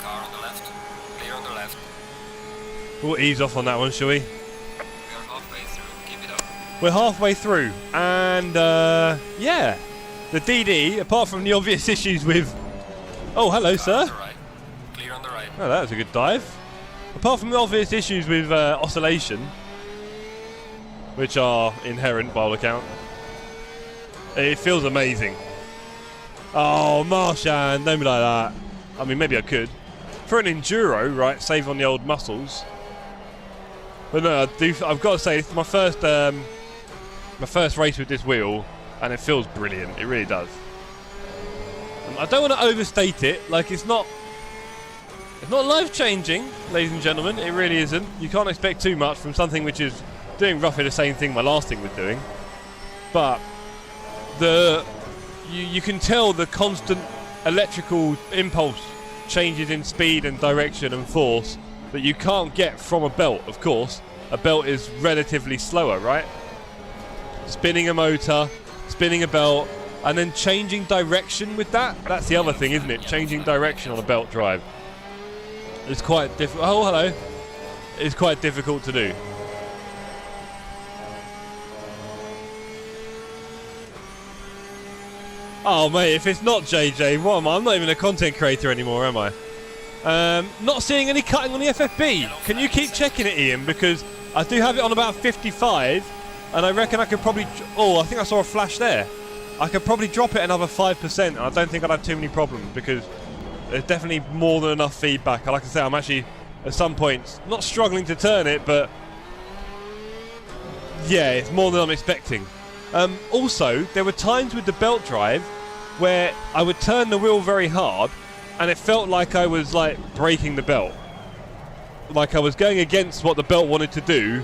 Car on the left. Clear on the left. We'll ease off on that one, shall we? We are halfway through. Keep it up. We're halfway through. And, yeah. The DD, apart from the obvious issues with... Oh, hello, Car sir. on the right. Clear on the right. Oh, that was a good dive. Apart from the obvious issues with oscillation, which are inherent by all account, it feels amazing. Oh, Marshan, don't be like that. I mean, maybe I could. For an enduro, right, save on the old muscles. But no, I've got to say, it's my first race with this wheel, and it feels brilliant. It really does. And I don't want to overstate it. Like, it's not life-changing, ladies and gentlemen. It really isn't. You can't expect too much from something which is doing roughly the same thing my last thing was doing. But you can tell the constant electrical impulse changes in speed and direction and force that you can't get from a belt, of course. A belt is relatively slower, right? Spinning a motor, spinning a belt, and then changing direction with that. That's the other thing, isn't it? Changing direction on a belt drive. It's quite difficult. Oh, hello. It's quite difficult to do. Oh, mate, if it's not JJ, what am I? I'm not even a content creator anymore, am I? Not seeing any cutting on the FFB. Can you keep checking it, Ian? Because I do have it on about 55, and I reckon I could probably... Oh, I think I saw a flash there. I could probably drop it another 5%, and I don't think I'd have too many problems, because there's definitely more than enough feedback. Like I say, I'm actually, at some points, not struggling to turn it, but... Yeah, it's more than I'm expecting. Also, there were times with the belt drive where I would turn the wheel very hard and it felt like I was like breaking the belt. Like I was going against what the belt wanted to do,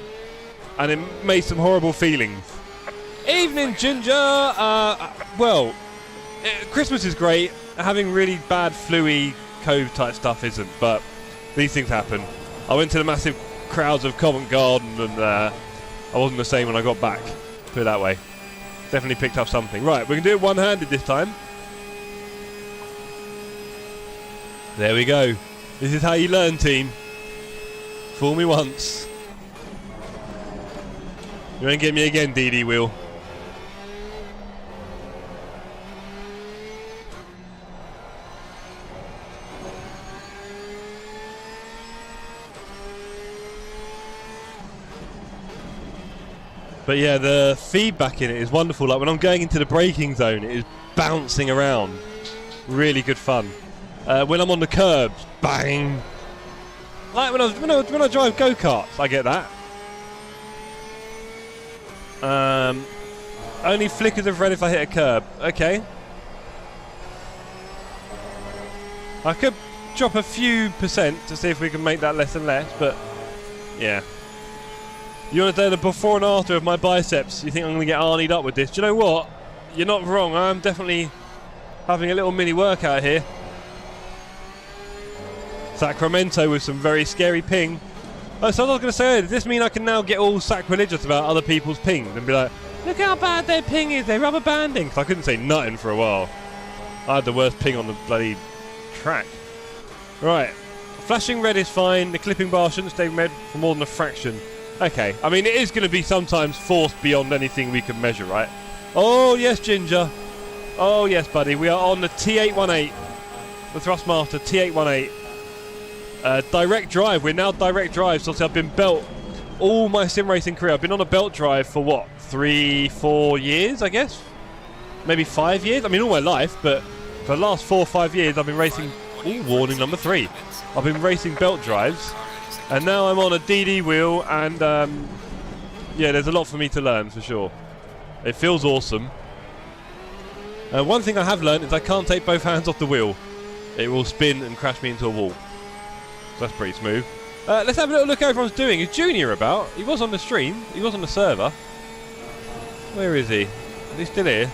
and it made some horrible feelings. Evening, Ginger! Well, Christmas is great. Having really bad fluey cove type stuff isn't, but these things happen. I went to the massive crowds of Covent Garden and I wasn't the same when I got back. Put it that way. Definitely picked up something. Right, we can do it one-handed this time. There we go. This is how you learn, team. Fool me once. You won't get me again, DD wheel. But yeah, the feedback in it is wonderful. Like when I'm going into the braking zone, it is bouncing around. Really good fun. When I'm on the curbs, bang. Like when I drive go-karts, I get that. Only flickers of red if I hit a curb. Okay. I could drop a few percent to see if we can make that less and less, but yeah. You want to know the before and after of my biceps? You think I'm going to get arnied up with this? Do you know what? You're not wrong. I'm definitely having a little mini workout here. Sacramento with some very scary ping. Oh, so I was going to say, does this mean I can now get all sacrilegious about other people's pings and be like, look how bad their ping is, they're rubber banding? Because I couldn't say nothing for a while. I had the worst ping on the bloody track. Right, flashing red is fine. The clipping bar shouldn't stay red for more than a fraction. Okay, I mean, it is going to be sometimes forced beyond anything we can measure, right? Oh, yes, Ginger. Oh, yes, buddy. We are on the T818, the Thrustmaster T818. Direct drive. We're now direct drive. So I've been belt all my sim racing career. I've been on a belt drive for what, 3-4 years, I guess? Maybe 5 years? I mean, all my life, but for the last 4 or 5 years, I've been racing. Ooh, warning number 3. I've been racing belt drives, and now I'm on a DD wheel, and yeah, there's a lot for me to learn for sure. It feels awesome. One thing I have learned is I can't take both hands off the wheel. It will spin and crash me into a wall. So that's pretty smooth. Let's have a little look at how everyone's doing. Is Junior about? He was on the stream. He was on the server. Where is he? Is he still here?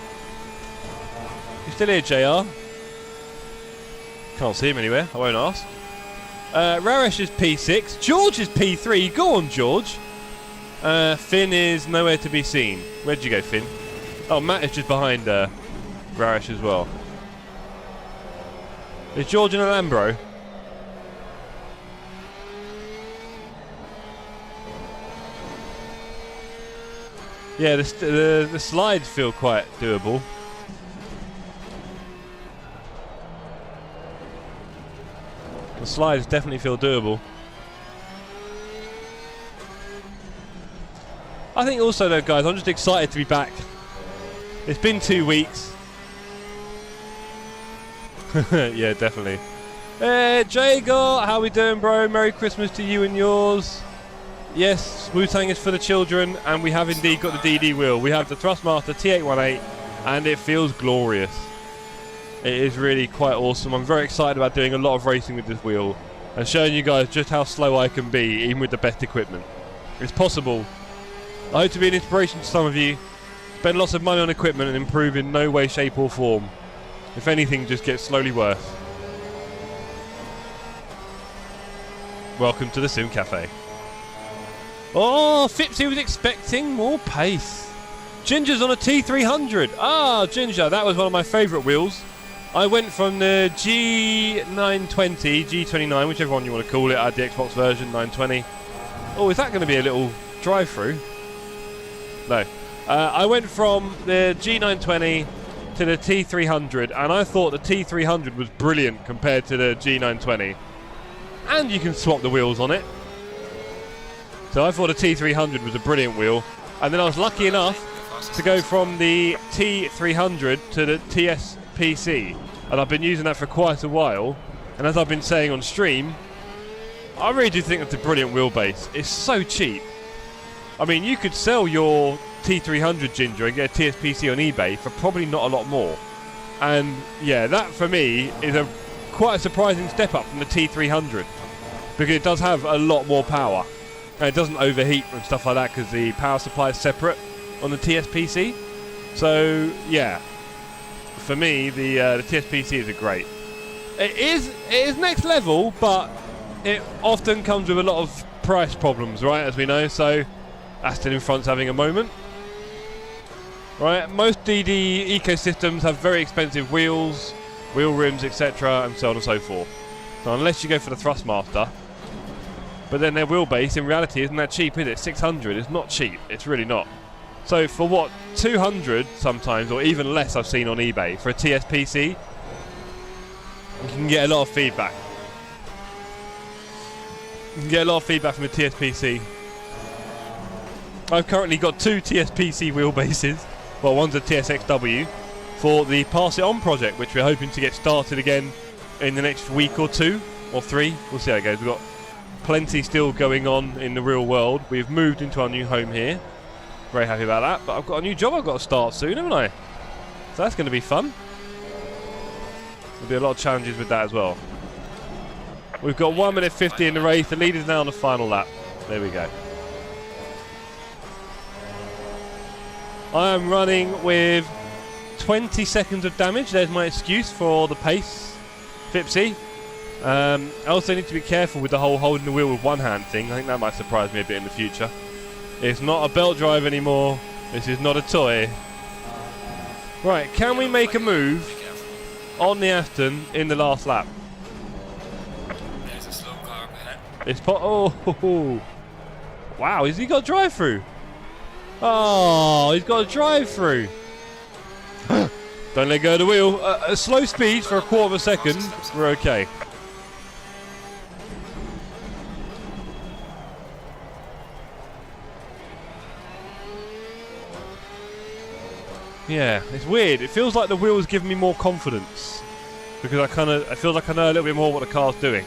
He's still here, JR. Can't see him anywhere. I won't ask. Raresh is P6. George is P3. Go on, George. Finn is nowhere to be seen. Where'd you go, Finn? Oh, Matt is just behind Raresh as well. Is George in a Lambro? Yeah, the slides feel quite doable. The slides definitely feel doable. I think also though, guys, I'm just excited to be back. It's been 2 weeks. Yeah, definitely. Hey, Jagar, how we doing, bro? Merry Christmas to you and yours. Yes, Wu-Tang is for the children, and we have indeed got the DD wheel. We have the Thrustmaster T818, and it feels glorious. It is really quite awesome. I'm very excited about doing a lot of racing with this wheel and showing you guys just how slow I can be, even with the best equipment. It's possible. I hope to be an inspiration to some of you. Spend lots of money on equipment and improve in no way, shape or form. If anything, just gets slowly worse. Welcome to the Sim Cafe. Oh, Fipsy was expecting more pace. Ginger's on a T300. Ah, Ginger, that was one of my favourite wheels. I went from the G920, G29, whichever one you want to call it. I had the Xbox version, 920. Oh, is that going to be a little drive-through? No. I went from the G920 to the T300, and I thought the T300 was brilliant compared to the G920. And you can swap the wheels on it. So I thought the T300 was a brilliant wheel. And then I was lucky enough to go from the T300 to the TSPC. And I've been using that for quite a while. And as I've been saying on stream, I really do think it's a brilliant wheelbase. It's so cheap. I mean, you could sell your T300 Ginger and get a TSPC on eBay for probably not a lot more. And yeah, that for me is quite a surprising step up from the T300. Because it does have a lot more power. And it doesn't overheat and stuff like that because the power supply is separate on the TSPC. So yeah, for me the TSPC is a great. It is next level, but it often comes with a lot of price problems, right? As we know, so Aston in front's having a moment. Right, most DD ecosystems have very expensive wheels, wheel rims, etc., and so on and so forth. So unless you go for the Thrustmaster. But then their wheelbase, in reality, isn't that cheap, is it? 600 is not cheap. It's really not. So for what, 200 sometimes, or even less I've seen on eBay, for a TSPC, you can get a lot of feedback. You can get a lot of feedback from the TSPC. I've currently got 2 TSPC wheelbases. Well, one's a TSXW for the Pass It On project, which we're hoping to get started again in the next week or 2 or 3. We'll see how it goes. We've got plenty still going on in the real world. We've moved into our new home here. Very happy about that. But I've got a new job I've got to start soon, haven't I? So that's going to be fun. There'll be a lot of challenges with that as well. We've got 1 minute 50 in the race. The leader's now on the final lap. There we go. I am running with 20 seconds of damage. There's my excuse for the pace, Fipsy. I also need to be careful with the whole holding the wheel with one hand thing. I think that might surprise me a bit in the future. It's not a belt drive anymore. This is not a toy. Right, can we make a move on the Aston in the last lap? There's a slow car up ahead. It's oh, wow, has he got a drive-through? Oh, he's got a drive-through. Don't let go of the wheel. A slow speed for a quarter of a second. We're okay. Yeah, it's weird. It feels like the wheel's giving me more confidence because I feel like I know a little bit more what the car's doing.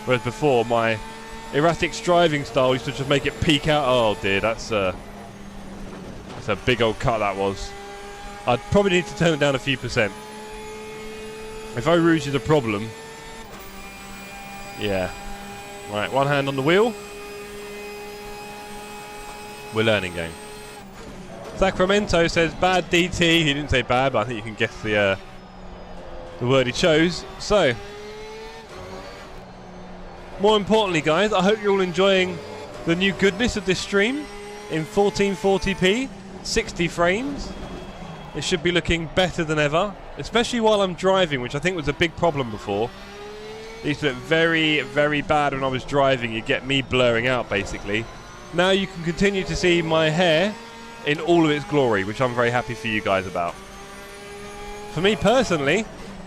Whereas before, my erratic driving style used to just make it peak out. Oh dear, that's a big old cut that was. I'd probably need to turn it down a few percent. If Eau Rouge is a problem, yeah. Right, one hand on the wheel. We're learning game. Sacramento says bad DT. He didn't say bad, but I think you can guess the word he chose. So, more importantly, guys, I hope you're all enjoying the new goodness of this stream in 1440p, 60 frames. It should be looking better than ever, especially while I'm driving, which I think was a big problem before. It used to look very, very bad when I was driving. You get me blurring out, basically. Now you can continue to see my hair in all of its glory, which I'm very happy for you guys about. For me personally,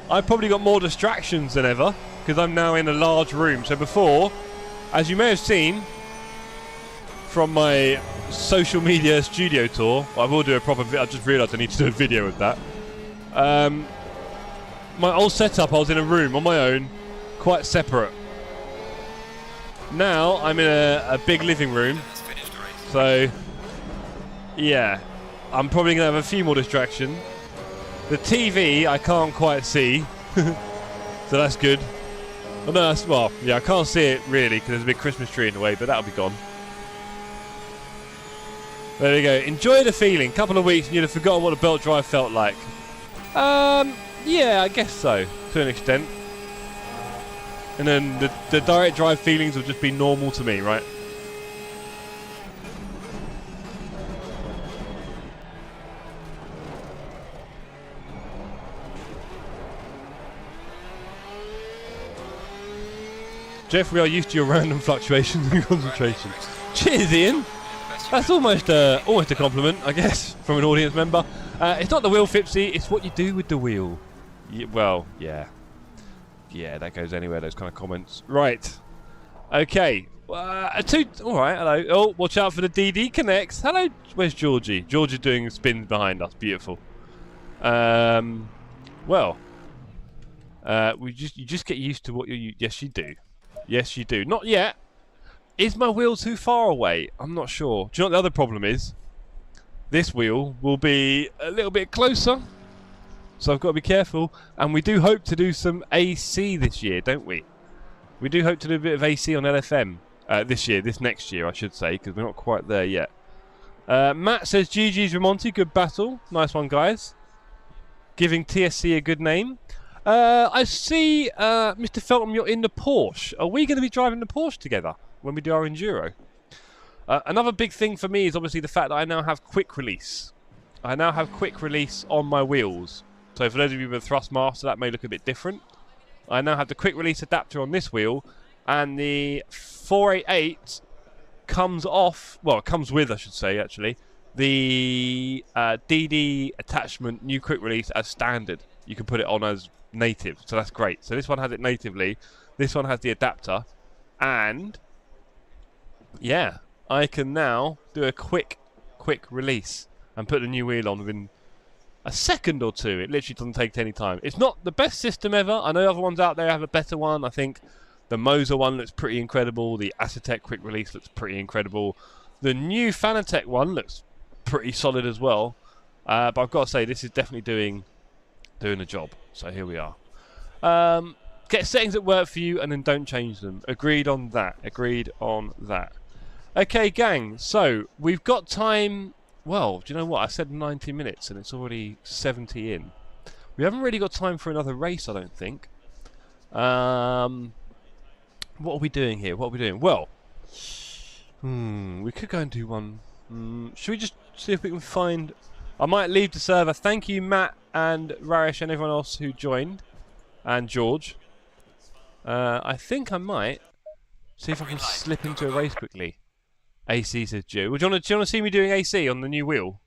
I've probably got more distractions than ever because I'm now in a large room. So before, as you may have seen from my social media studio tour, I will do a proper I just realised I need to do a video of that. My old setup, I was in a room on my own, quite separate. Now I'm in a big living room, so yeah, I'm probably going to have a few more distractions. The TV I can't quite see, so that's good. Oh, no, well, yeah, I can't see it really because there's a big Christmas tree in the way, but that'll be gone. There we go. Enjoy the feeling. Couple of weeks and you'd have forgotten what a belt drive felt like. Yeah, I guess so, to an extent. And then the direct drive feelings will just be normal to me, right? Jeff, we are used to your random fluctuations and concentration. Cheers, Ian. That's almost a compliment, I guess, from an audience member. It's not the wheel, Fipsy. It's what you do with the wheel. Well, yeah. Yeah, that goes anywhere, those kind of comments. Right. Okay. All right, hello. Oh, watch out for the DD connects. Hello. Where's Georgie? Georgie's doing spins behind us. Beautiful. Well. You just get used to what you... Yes, you do. Yes, you do. Not yet. Is my wheel too far away? I'm not sure. Do you know what the other problem is? This wheel will be a little bit closer. So I've got to be careful. And we do hope to do some AC this year, don't we? We do hope to do a bit of AC on LFM this next year, I should say, because we're not quite there yet. Matt says, GG's Ramonti, good battle. Nice one, guys. Giving TSC a good name. I see, Mr. Feltham, you're in the Porsche. Are we going to be driving the Porsche together when we do our Enduro? Another big thing for me is obviously the fact that I now have quick release. I now have quick release on my wheels. So for those of you with a Thrustmaster, that may look a bit different. I now have the quick release adapter on this wheel, and the 488 comes off, well, it comes with, I should say, actually, the DD attachment, new quick release as standard. You can put it on as native, so that's great. So this one has it natively, this one has the adapter, and yeah, I can now do a quick release and put the new wheel on within a second or two. It literally doesn't take any time. It's not the best system ever. I know other ones out there have a better one. I think The Moser one looks pretty incredible. The Assetto quick release looks pretty incredible. The new Fanatec one looks pretty solid as well. But I've got to say, this is definitely doing the job. So here we are. Get settings that work for you and then don't change them. Agreed on that. Agreed on that. Okay, gang. So we've got time. Well, do you know what? I said 90 minutes and it's already 70 in. We haven't really got time for another race, I don't think. What are we doing here? What are we doing? Well, we could go and do one. Should we just see if we can find... I might leave the server. Thank you, Matt and Raresh and everyone else who joined. And George. I think I might see if I can slip into a race quickly. AC says Joe. Well, do you want to see me doing AC on the new wheel?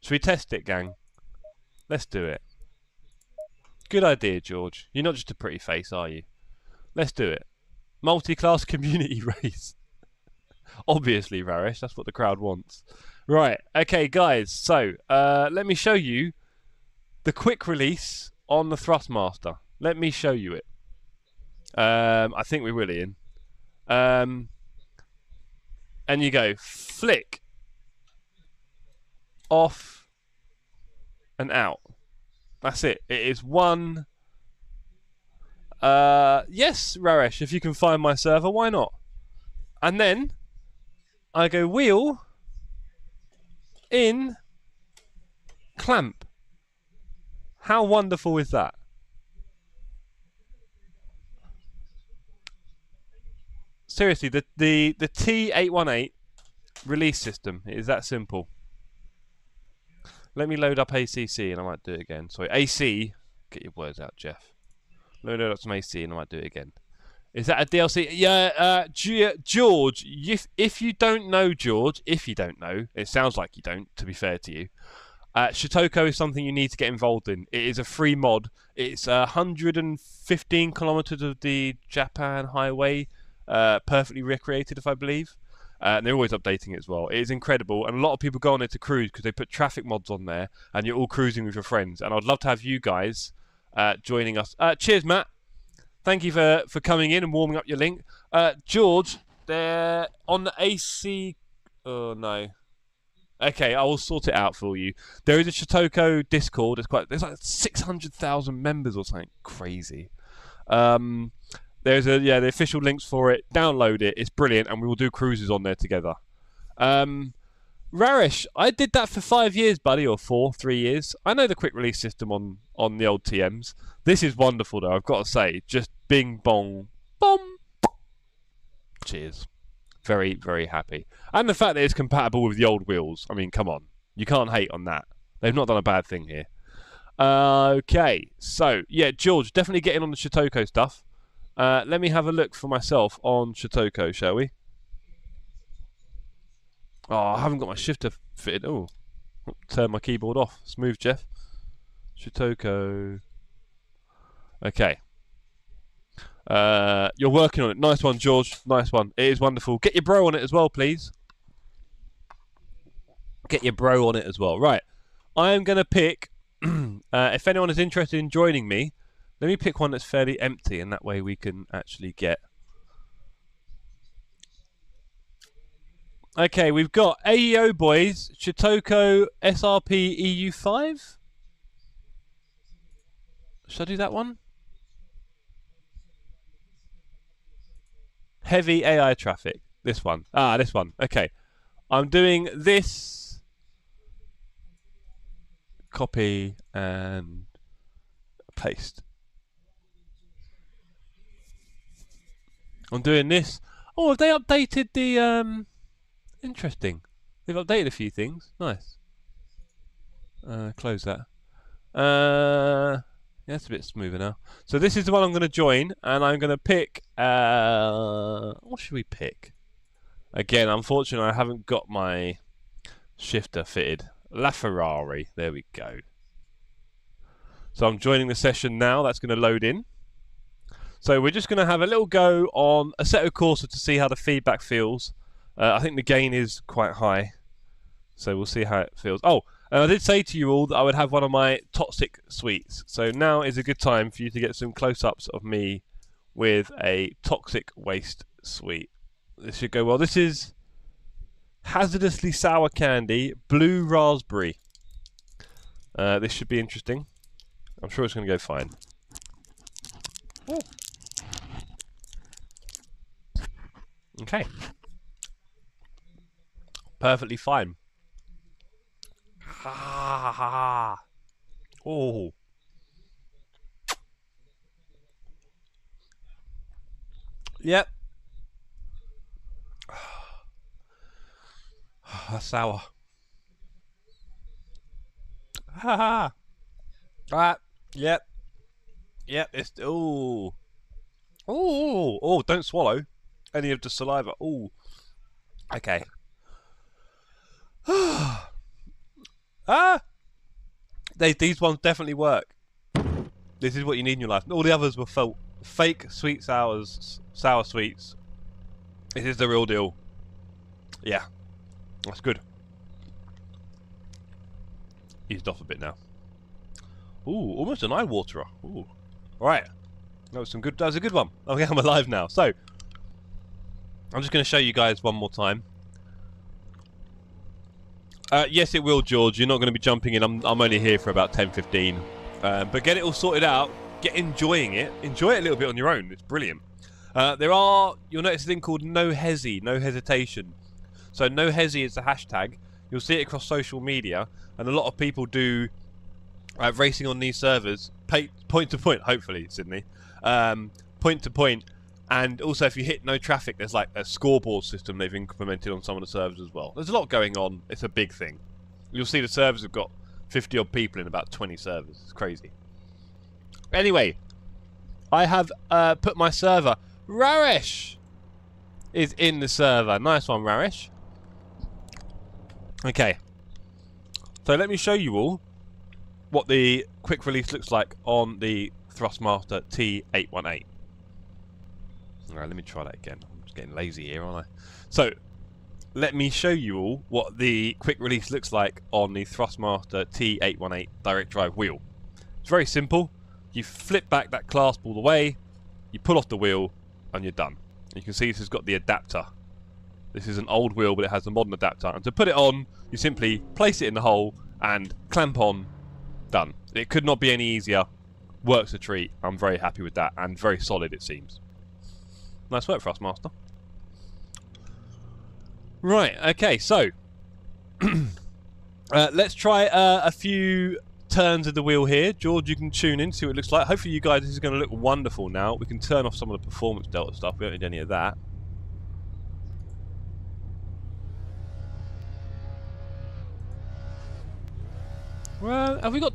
Should we test it, gang? Let's do it. Good idea, George. You're not just a pretty face, are you? Let's do it. Multi-class community race. Obviously, Raresh. That's what the crowd wants. Right. Okay, guys. So, let me show you the quick release on the Thrustmaster. Let me show you it. I think we will, Ian. And you go flick off and out. That's it. It is one. Yes, Raresh, if you can find my server, why not? And then I go wheel in clamp. How wonderful is that? Seriously, the T818 release system, it is that simple. Let me load up ACC and I might do it again. Sorry, AC. Get your words out, Jeff. Load up some AC and I might do it again. Is that a DLC? Yeah, George, if you don't know, George, if you don't know, it sounds like you don't, to be fair to you. Shotoko is something you need to get involved in. It is a free mod. It's 115 kilometers of the Japan highway, perfectly recreated, if I believe. And they're always updating it as well. It is incredible, and a lot of people go on there to cruise because they put traffic mods on there, and you're all cruising with your friends. And I'd love to have you guys joining us. Cheers, Matt. Thank you for coming in and warming up your link. George, they're on the AC... Oh, no. Okay, I will sort it out for you. There is a Shotoko Discord. There's like 600,000 members or something crazy. There's the official links for it. Download it. It's brilliant, and we will do cruises on there together. Raresh, I did that for 5 years, buddy, or 3 years. I know the quick release system on the old TMs. This is wonderful, though. I've got to say, just bing bong, bom. Cheers. Very, very happy. And the fact that it's compatible with the old wheels. I mean, come on. You can't hate on that. They've not done a bad thing here. Okay. So, yeah, George, definitely get in on the Shotoko stuff. Let me have a look for myself on Shotoko, shall we? Oh, I haven't got my shifter fitted. Oh, turn my keyboard off. Smooth, Jeff. Shotoko. Okay. You're working on it. Nice one, George. Nice one. It is wonderful. Get your bro on it as well, please. Get your bro on it as well. Right. I am going to pick, if anyone is interested in joining me, let me pick one that's fairly empty, and that way we can actually get... Okay, we've got AEO boys, Shotoko SRP EU5. Should I do that one? Heavy AI traffic. This one. Ah, this one. Okay. I'm doing this. Copy and paste. I'm doing this. Oh, have they updated the... Interesting. They've updated a few things. Nice. Close that. Yeah, it's a bit smoother now. So this is the one I'm going to join, and I'm going to pick... what should we pick? Again, unfortunately, I haven't got my shifter fitted. LaFerrari. There we go. So I'm joining the session now. That's going to load in. So we're just going to have a little go on Assetto Corsa to see how the feedback feels. I think the gain is quite high. So we'll see how it feels. Oh, and I did say to you all that I would have one of my toxic suites. So now is a good time for you to get some close-ups of me with a toxic waste sweet. This should go well. This is hazardously sour candy, blue raspberry. This should be interesting. I'm sure it's going to go fine. Ooh. Okay. Perfectly fine. Ha ha ha. Oh. Yep. That's sour. Ha ha. Ah. Yep. Yep. It's ooh. Ooh. Oh, don't swallow any of the saliva. Ooh. Okay. Ah. These ones definitely work. This is what you need in your life. All the others were fake sweet sour sweets. This is the real deal. Yeah. That's good. Eased off a bit now. Ooh, almost an eye waterer. Ooh. Right. That was some good. That was a good one. Okay, I'm alive now. So I'm just going to show you guys one more time. Yes, it will, George. You're not going to be jumping in. I'm only here for about 10-15. But get it all sorted out. Get enjoying it. Enjoy it a little bit on your own. It's brilliant. You'll notice a thing called no hesitation. So no hesi is the hashtag. You'll see it across social media, and a lot of people do racing on these servers, point to point. Hopefully, Sydney, point to point. And also, if you hit no traffic, there's like a scoreboard system they've implemented on some of the servers as well. There's a lot going on. It's a big thing. You'll see the servers have got 50 odd people in about 20 servers. It's crazy. Anyway, I have put my server. Raresh is in the server. Nice one, Raresh. Okay. So let me show you all what the quick release looks like on the Thrustmaster T818. Alright, let me try that again. I'm just getting lazy here, aren't I? So, let me show you all what the quick release looks like on the Thrustmaster T818 direct drive wheel. It's very simple. You flip back that clasp all the way, you pull off the wheel, and you're done. You can see this has got the adapter. This is an old wheel, but it has a modern adapter. And to put it on, you simply place it in the hole and clamp on. Done. It could not be any easier. Works a treat. I'm very happy with that, and very solid it seems. Nice work, Thrustmaster. Right, okay, so let's try a few turns of the wheel here. George, you can tune in, see what it looks like. Hopefully you guys, this is going to look wonderful now. We can turn off some of the performance delta stuff. We don't need any of that. Well, have we got...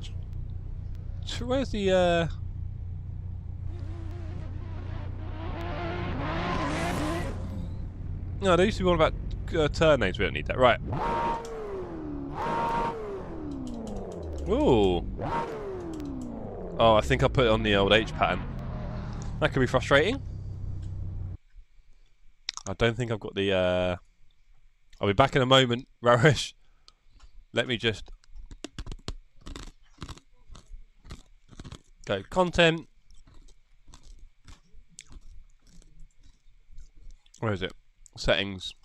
Where's the... No, there used to be one about turn names. We don't need that. Right. Ooh. Oh, I think I put it on the old H pattern. That could be frustrating. I don't think I've got the... I'll be back in a moment, Raresh. Let me just... Go content. Where is it? Settings.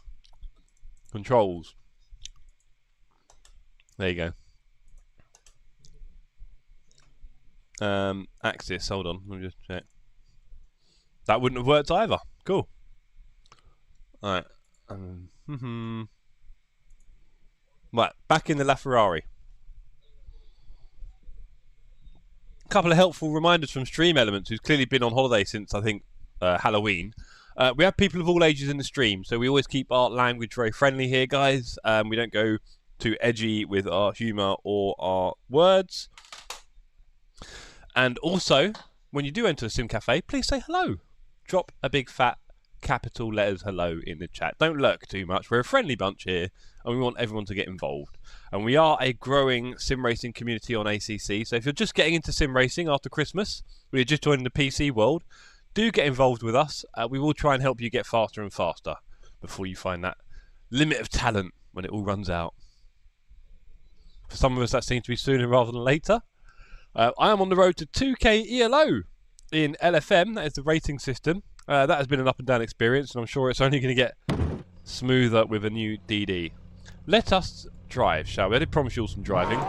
Controls. There you go. Axis, hold on, let me just check. That wouldn't have worked either. Cool. Alright. Right, back in the LaFerrari. Couple of helpful reminders from Stream Elements, who's clearly been on holiday since, I think, Halloween. We have people of all ages in the stream, so we always keep our language very friendly here, guys. We don't go too edgy with our humour or our words. And also, when you do enter a Sim Cafe, please say hello. Drop a big fat capital letters hello in the chat. Don't lurk too much. We're a friendly bunch here, and we want everyone to get involved. And we are a growing sim racing community on ACC, so if you're just getting into sim racing after Christmas, or you're just joining the PC world, do get involved with us. We will try and help you get faster and faster before you find that limit of talent when it all runs out. For some of us, that seems to be sooner rather than later. I am on the road to 2k ELO. in LFM, that is the rating system. That has been an up and down experience, and I'm sure it's only going to get smoother with a new DD. Let us drive, shall we? I did promise you all some driving.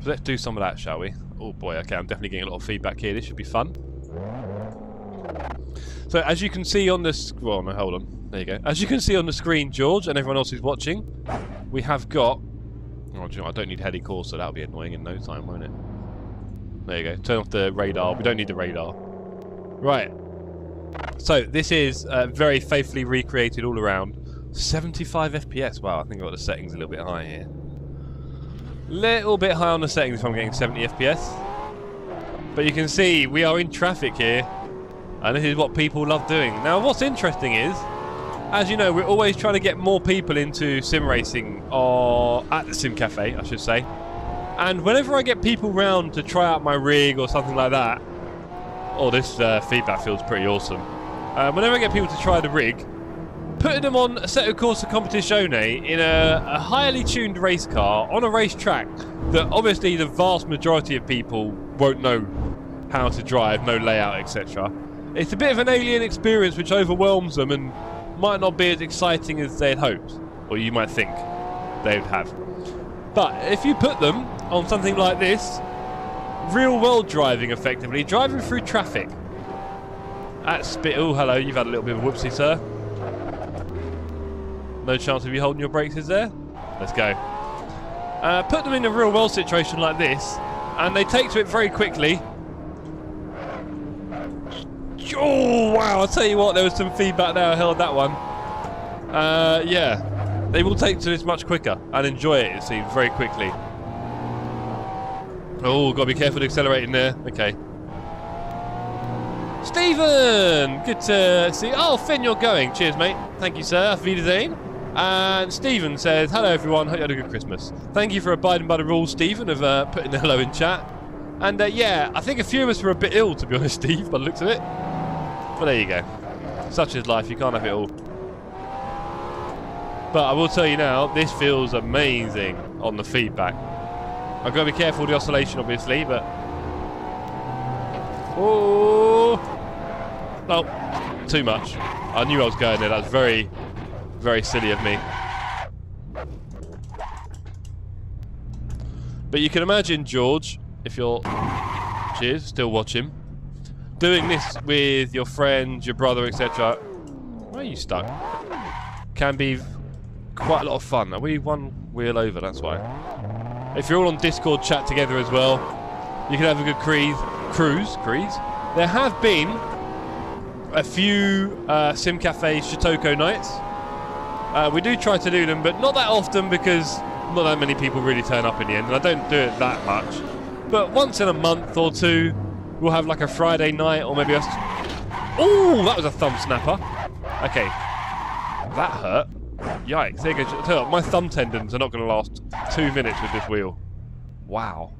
So let's do some of that, shall we? Oh boy, okay, I'm definitely getting a lot of feedback here. This should be fun. So as you can see on this... Well, no, hold on. There you go. As you can see on the screen, George, and everyone else who's watching, we have got... Oh, do you know, I don't need heady Corsa, so that'll be annoying in no time, won't it? There you go. Turn off the radar. We don't need the radar. Right. So, this is very faithfully recreated all around. 75 FPS. Wow, I think I've got the settings a little bit high here. Little bit high on the settings if I'm getting 70 FPS. But you can see we are in traffic here. And this is what people love doing. Now, what's interesting is, as you know, we're always trying to get more people into sim racing, or at the Sim Cafe, I should say. And whenever I get people round to try out my rig or something like that, oh, this feedback feels pretty awesome. Whenever I get people to try the rig, putting them on Assetto Corsa Competizione in a highly tuned race car on a racetrack that obviously the vast majority of people won't know how to drive, no layout, etc. It's a bit of an alien experience which overwhelms them and might not be as exciting as they'd hoped, or you might think they would have. But if you put them on something like this, real world driving effectively, driving through traffic at speed... Oh, hello, you've had a little bit of a whoopsie, sir. No chance of you holding your brakes, is there? Let's go. Put them in a real world situation like this, and they take to it very quickly. Oh, wow, I'll tell you what, there was some feedback there, I held that one. Yeah, they will take to this much quicker and enjoy it, it seems, very quickly. Oh, got to be careful accelerating there. Okay. Stephen! Good to see you. Oh, Finn, you're going. Cheers, mate. Thank you, sir. Auf Wiedersehen. And Stephen says, hello, everyone. Hope you had a good Christmas. Thank you for abiding by the rules, Stephen, of putting the hello in chat. And, yeah, I think a few of us were a bit ill, to be honest, Steve, by the looks of it. But there you go. Such is life. You can't have it all. But I will tell you now, this feels amazing on the feedback. I've got to be careful with the oscillation, obviously, but... Oh! No, too much. I knew I was going there. That's very, very silly of me. But you can imagine, George, if you're... Cheers, still watching. Doing this with your friends, your brother, etc. Where are you stuck? Can be quite a lot of fun. Are we one wheel over? That's why. If you're all on Discord chat together as well, you can have a good cruise. There have been a few Sim Cafe Shitoko nights. We do try to do them, but not that often because not that many people really turn up in the end, and I don't do it that much. But once in a month or two, we'll have like a Friday night, or maybe a... Oh, that was a thumb snapper. Okay, that hurt. Yikes, there you go. Tell you what, my thumb tendons are not going to last 2 minutes with this wheel. Wow.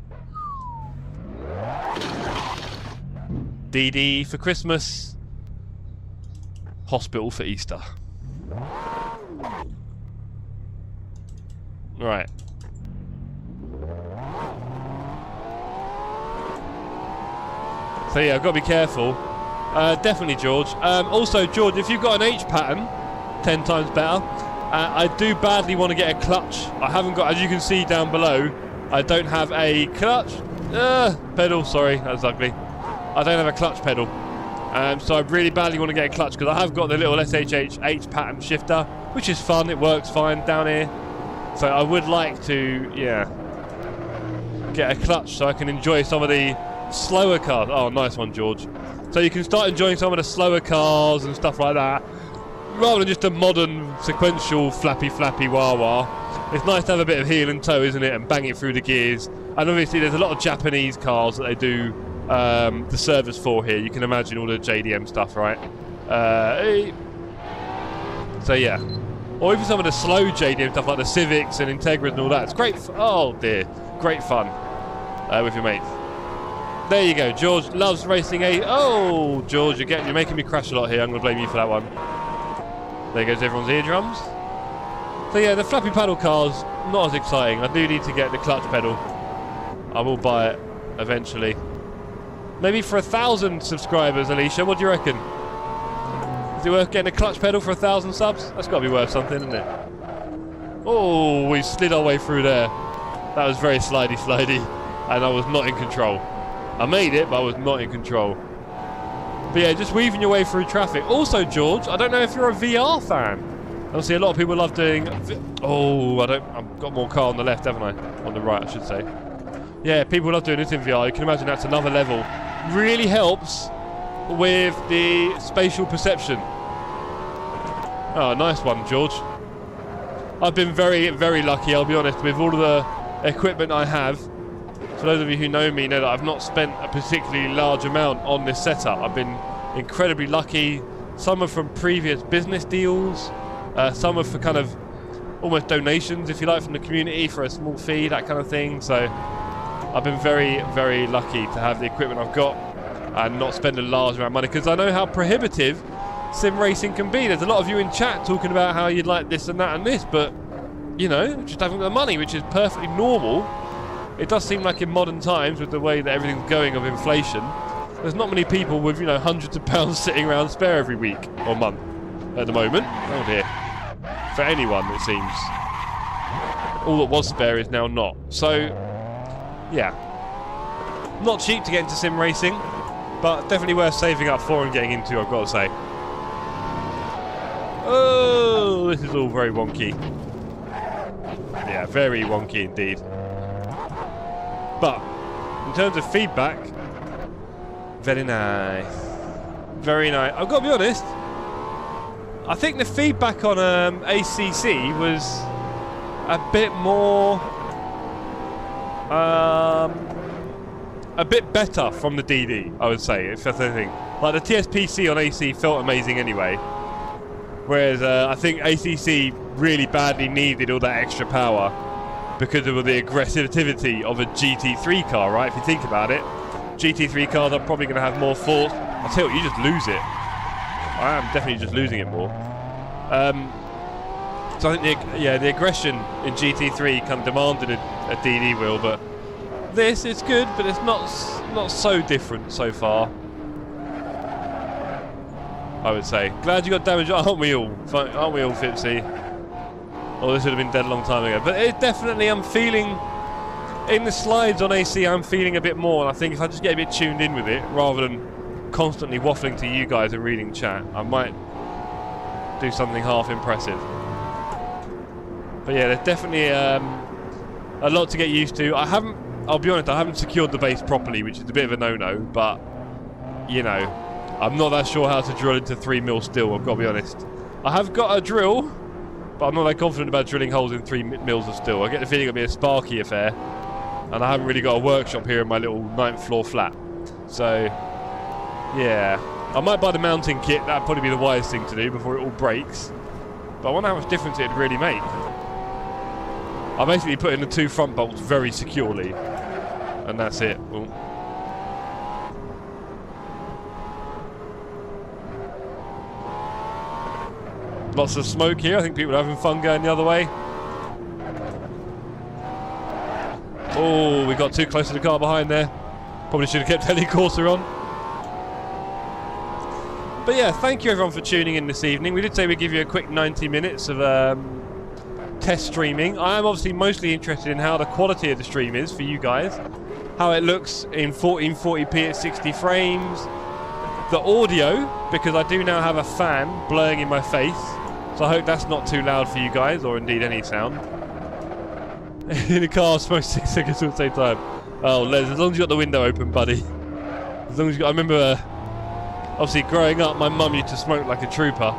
DD for Christmas. Hospital for Easter. Right. So yeah, I've got to be careful. Definitely, George. Also, George, if you've got an H pattern, 10 times better. I do badly want to get a clutch. I haven't got, as you can see down below, I don't have a clutch pedal. Sorry, that's ugly. I don't have a clutch pedal. So I really badly want to get a clutch because I have got the little SHH H pattern shifter, which is fun. It works fine down here. So I would like to, yeah, get a clutch so I can enjoy some of the slower cars. Oh, nice one, George. So you can start enjoying some of the slower cars and stuff like that, rather than just a modern sequential flappy wah-wah. It's nice to have a bit of heel and toe, isn't it, and bang it through the gears. And obviously there's a lot of Japanese cars that they do the service for here. You can imagine all the JDM stuff, right? So yeah. Or even some of the slow JDM stuff like the Civics and Integras and all that. It's great. Oh dear. Great fun with your mates. There you go. George loves racing Oh, George, you're making me crash a lot here. I'm going to blame you for that one. There goes everyone's eardrums. So yeah, the flappy paddle cars, not as exciting. I do need to get the clutch pedal. I will buy it eventually. Maybe for 1,000 subscribers, Alicia, what do you reckon? Is it worth getting a clutch pedal for 1,000 subs? That's got to be worth something, isn't it? Oh, we slid our way through there. That was very slidey, and I was not in control. I made it, but I was not in control. But yeah, just weaving your way through traffic. Also, George, I don't know if you're a VR fan. Obviously, a lot of people love doing... Oh, I've got more car on the left, haven't I? On the right, I should say. Yeah, people love doing this in VR. You can imagine that's another level. Really helps with the spatial perception. Oh, nice one, George. I've been very, very lucky, I'll be honest, with all of the equipment I have. For those of you who know me, know that I've not spent a particularly large amount on this setup. I've been incredibly lucky. Some are from previous business deals. Some are for kind of almost donations, if you like, from the community for a small fee, that kind of thing. So I've been very, very lucky to have the equipment I've got and not spend a large amount of money, because I know how prohibitive sim racing can be. There's a lot of you in chat talking about how you'd like this and that and this, but, you know, just haven't got the money, which is perfectly normal. It does seem like in modern times, with the way that everything's going of inflation, there's not many people with, you know, hundreds of pounds sitting around spare every week or month at the moment. Oh dear. For anyone, it seems. All that was spare is now not. So, yeah. Not cheap to get into sim racing, but definitely worth saving up for and getting into, I've got to say. Oh, this is all very wonky. Yeah, very wonky indeed. But, in terms of feedback, very nice. Very nice. I've got to be honest, I think the feedback on ACC was a bit more... a bit better from the DD, I would say, if that's anything. Like, the TSPC on AC felt amazing anyway. Whereas I think ACC really badly needed all that extra power because of the aggressivity of a GT3 car, right? If you think about it, GT3 cars are probably going to have more force. I'll tell you, you just lose it. I am definitely just losing it more. So I think the aggression in GT3 kind of demanded a DD wheel, but this is good, but it's not so different so far, I would say. Glad you got damaged, aren't we all? Aren't we all, Fipsy? Oh, this would have been dead a long time ago. But it definitely, I'm feeling, in the slides on AC, I'm feeling a bit more. And I think if I just get a bit tuned in with it, rather than constantly waffling to you guys and reading chat, I might do something half impressive. But yeah, there's definitely a lot to get used to. I'll be honest, I haven't secured the base properly, which is a bit of a no-no, but, you know, I'm not that sure how to drill into 3mm still, I've got to be honest. I have got a drill, but I'm not that confident about drilling holes in 3mm of steel. I get the feeling it'll be a sparky affair, and I haven't really got a workshop here in my little 9th floor flat. So, yeah. I might buy the mounting kit, that'd probably be the wisest thing to do before it all breaks. But I wonder how much difference it'd really make. I basically put in the 2 front bolts very securely, and that's it. Ooh. Lots of smoke here. I think people are having fun going the other way. Oh, we got too close to the car behind there. Probably should have kept Heli Corsa on. But yeah, thank you everyone for tuning in this evening. We did say we'd give you a quick 90 minutes of test streaming. I am obviously mostly interested in how the quality of the stream is for you guys. How it looks in 1440p at 60 frames. The audio, because I do now have a fan blowing in my face. So I hope that's not too loud for you guys, or indeed any sound. In the car, smoke 6 seconds at the same time. Oh, Les, as long as you got the window open, buddy. As long as you got, I remember, obviously growing up, my mum used to smoke like a trooper.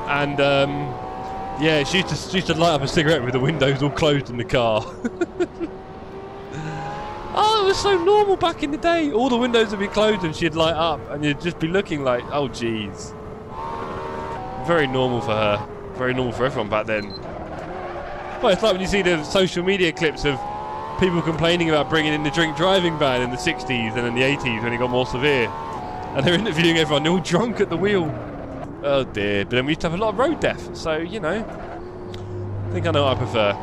And, yeah, she used to light up a cigarette with the windows all closed in the car. Oh, it was so normal back in the day. All the windows would be closed and she'd light up, and you'd just be looking like, oh, jeez. Very normal for her. Very normal for everyone back then. Well, it's like when you see the social media clips of people complaining about bringing in the drink driving ban in the 60s and in the 80s when it got more severe. And they're interviewing everyone, they're all drunk at the wheel. Oh dear. But then we used to have a lot of road death, so, you know. I think I know what I prefer.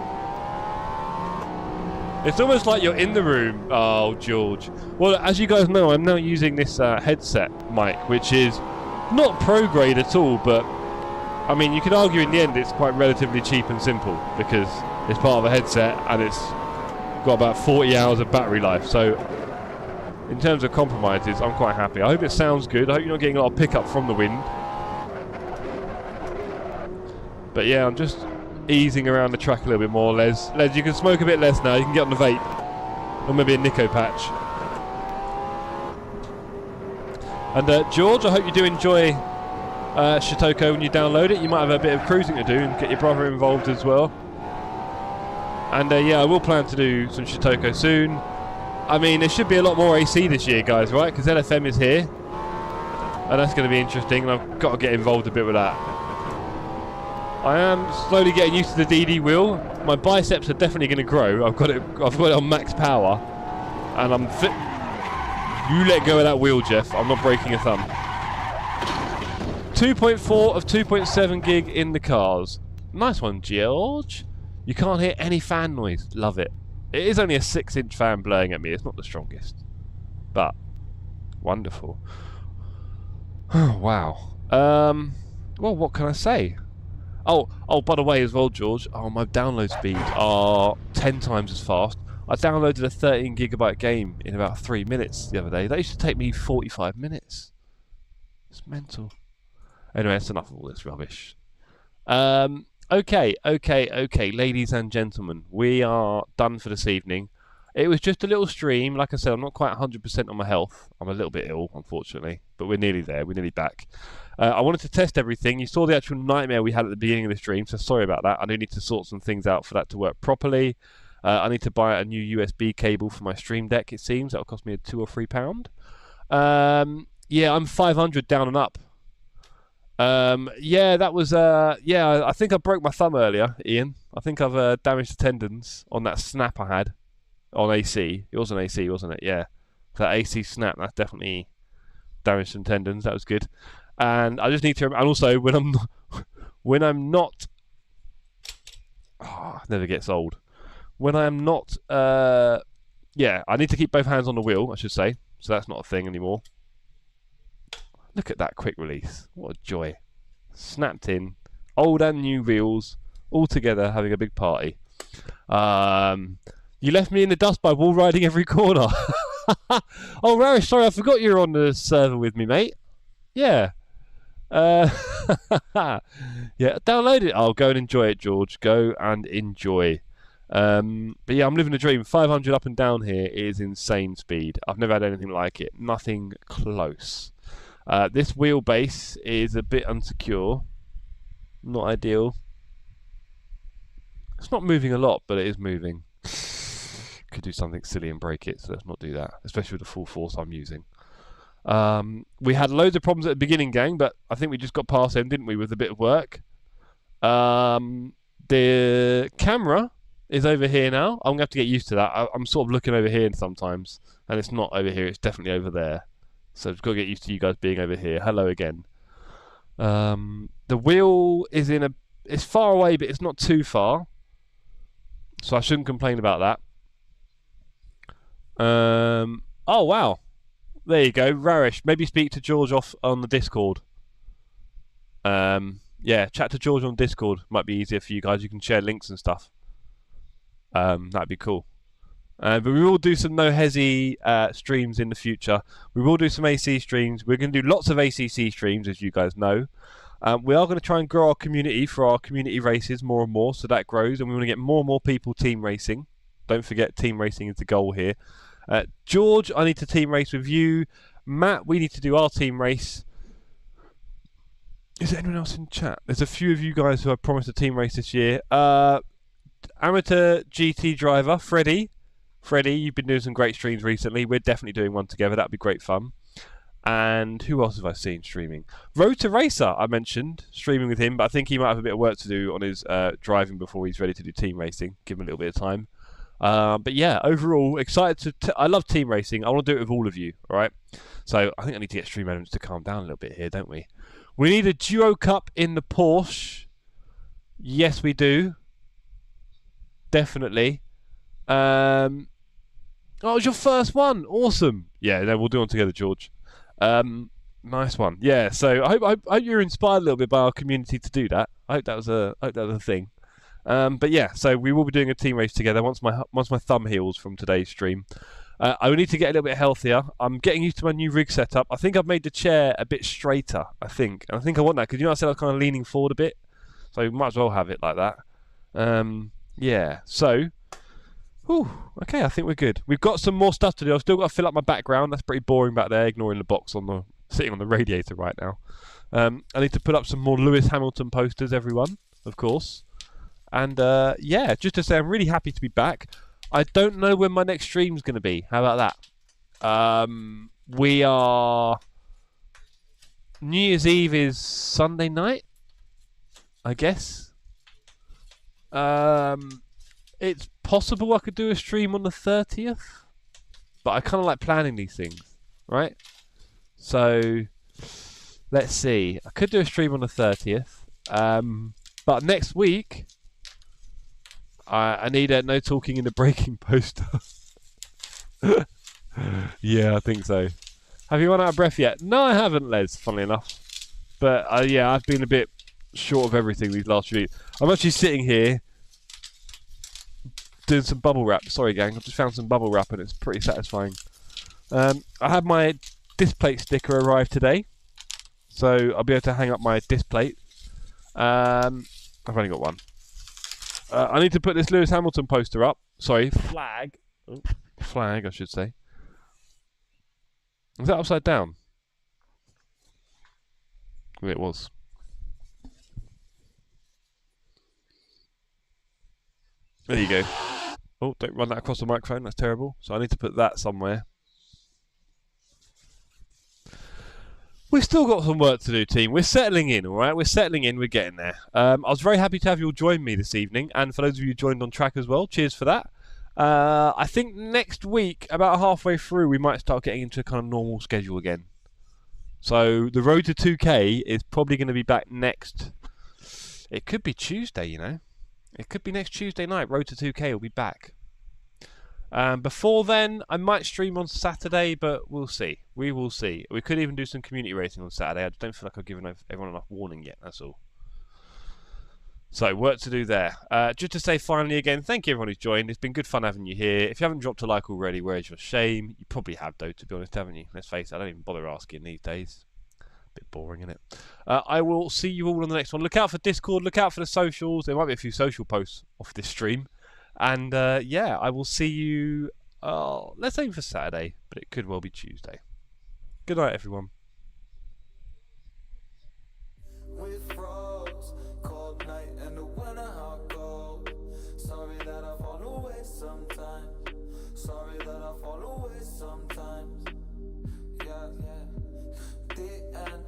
It's almost like you're in the room. Oh, George. Well, as you guys know, I'm now using this headset mic, which is not pro grade at all, but I mean, you could argue in the end it's quite relatively cheap and simple because it's part of a headset and it's got about 40 hours of battery life. So in terms of compromises, I'm quite happy. I hope it sounds good. I hope you're not getting a lot of pickup from the wind. But yeah, I'm just easing around the track a little bit more, Les. Les, you can smoke a bit less now. You can get on the vape. Or maybe a Nico patch. And George, I hope you do enjoy Shitoko when you download it. You might have a bit of cruising to do and get your brother involved as well. And yeah, I will plan to do some Shitoko soon. I mean, there should be a lot more AC this year, guys, right? Because LFM is here. And that's going to be interesting, and I've got to get involved a bit with that. I am slowly getting used to the DD wheel. My biceps are definitely going to grow. I've got it on max power. And I'm fit. You let go of that wheel, Jeff. I'm not breaking a thumb. 2.4 of 2.7 gig in the cars. Nice one, George. You can't hear any fan noise. Love it. It is only a 6-inch fan blowing at me. It's not the strongest. But, wonderful. Oh, wow. Well, what can I say? Oh, by the way as well, George, my download speeds are 10 times as fast. I downloaded a 13 gigabyte game in about 3 minutes the other day. That used to take me 45 minutes. It's mental. Anyway, that's enough of all this rubbish. Okay, ladies and gentlemen, we are done for this evening. It was just a little stream. Like I said, I'm not quite 100% on my health. I'm a little bit ill, unfortunately, but we're nearly there. We're nearly back. I wanted to test everything. You saw the actual nightmare we had at the beginning of the stream, so sorry about that. I do need to sort some things out for that to work properly. I need to buy a new USB cable for my Stream Deck, it seems. That'll cost me £2 or £3. Yeah, I'm 500 down and up. Yeah, that was, yeah, I think I broke my thumb earlier, Ian. I think I've damaged the tendons on that snap I had on AC. It was an AC, wasn't it? Yeah. That AC snap, that's definitely damaged some tendons. That was good. And I just need to, and also when I'm not, never gets old. When I am not, yeah, I need to keep both hands on the wheel, I should say. So that's not a thing anymore. Look at that quick release. What a joy. Snapped in. Old and new wheels. All together having a big party. You left me in the dust by wall riding every corner. Oh, Rarish, sorry, I forgot you were on the server with me, mate. Yeah. Yeah, download it. Oh, go and enjoy it, George. Go and enjoy. But yeah, I'm living the dream. 500 up and down here is insane speed. I've never had anything like it. Nothing close. This wheelbase is a bit unsecure. Not ideal. It's not moving a lot, but it is moving. Could do something silly and break it, so let's not do that. Especially with the full force I'm using. We had loads of problems at the beginning, gang, but I think we just got past them, didn't we, with a bit of work. The camera is over here now. I'm going to have to get used to that. I'm sort of looking over here sometimes, and it's not over here, it's definitely over there. So I've got to get used to you guys being over here. Hello again. The wheel is it's far away, but it's not too far. So I shouldn't complain about that. Oh, wow. There you go. Rarish. Maybe speak to George off on the Discord. Yeah, chat to George on Discord. Might be easier for you guys. You can share links and stuff. That'd be cool. But we will do some no hesi streams in the future. We will do some AC streams. We're going to do lots of ACC streams, as you guys know. We are going to try and grow our community for our community races more and more, so that grows, and we want to get more and more people team racing. Don't forget, team racing is the goal here. George, I need to team race with you. Matt, we need to do our team race. Is there anyone else in chat? There's a few of you guys who I promised a team race this year. Amateur GT driver, Freddie, you've been doing some great streams recently. We're definitely doing one together. That'd be great fun. And who else have I seen streaming? Razer Racer, I mentioned, streaming with him, but I think he might have a bit of work to do on his driving before he's ready to do team racing. Give him a little bit of time. But yeah, overall, excited to... I love team racing. I want to do it with all of you, all right? So I think I need to get Stream Elements to calm down a little bit here, don't we? We need a Duo Cup in the Porsche. Yes, we do. Definitely. Oh, it was your first one. Awesome. Yeah, no, we'll do one together, George. Nice one. Yeah. So I hope you're inspired a little bit by our community to do that. I hope that was a thing. But yeah, so we will be doing a team race together once my thumb heals from today's stream. I will need to get a little bit healthier. I'm getting used to my new rig setup. I think I've made the chair a bit straighter. I think I want that because I said I was kind of leaning forward a bit, so we might as well have it like that. Yeah. So. Whew, okay, I think we're good. We've got some more stuff to do. I've still got to fill up my background. That's pretty boring back there, ignoring the box sitting on the radiator right now. I need to put up some more Lewis Hamilton posters, everyone, of course. And yeah, just to say, I'm really happy to be back. I don't know when my next stream's going to be. How about that? We are... New Year's Eve is Sunday night, I guess. It's possible I could do a stream on the 30th, but I kind of like planning these things, right? So, let's see. I could do a stream on the 30th, but next week, I need a no talking in the braking poster. Yeah, I think so. Have you run out of breath yet? No, I haven't, Les, funnily enough. But yeah, I've been a bit short of everything these last few weeks. I'm actually sitting here doing some bubble wrap. Sorry, gang. I've just found some bubble wrap and it's pretty satisfying. I had my disc plate sticker arrive today, so I'll be able to hang up my disc plate. I've only got one. I need to put this Lewis Hamilton poster up. Sorry, flag. Oh, flag, I should say. Is that upside down? It was. There you go. Oh, don't run that across the microphone. That's terrible. So I need to put that somewhere. We've still got some work to do, team. We're settling in, all right? We're settling in. We're getting there. I was very happy to have you all join me this evening. And for those of you who joined on track as well, cheers for that. I think next week, about halfway through, we might start getting into a kind of normal schedule again. So the road to 2K is probably going to be back next... It could be Tuesday, you know. It could be next Tuesday night. Road to 2K will be back. Before then, I might stream on Saturday, but we'll see. We will see. We could even do some community racing on Saturday. I just don't feel like I've given everyone enough warning yet, that's all. So, work to do there. Just to say finally again, thank you everyone who's joined. It's been good fun having you here. If you haven't dropped a like already, where's your shame? You probably have, though, to be honest, haven't you? Let's face it, I don't even bother asking these days. Bit boring, isn't it? I will see you all on the next one. Look out for Discord, look out for the socials. There might be a few social posts off this stream. And yeah, I will see you, let's aim for Saturday, but it could well be Tuesday. Good night, everyone. We froze, cold night and the winter hot cold. Sorry that I fall away sometimes. Sorry that I fall away sometimes. Yeah, yeah. The end,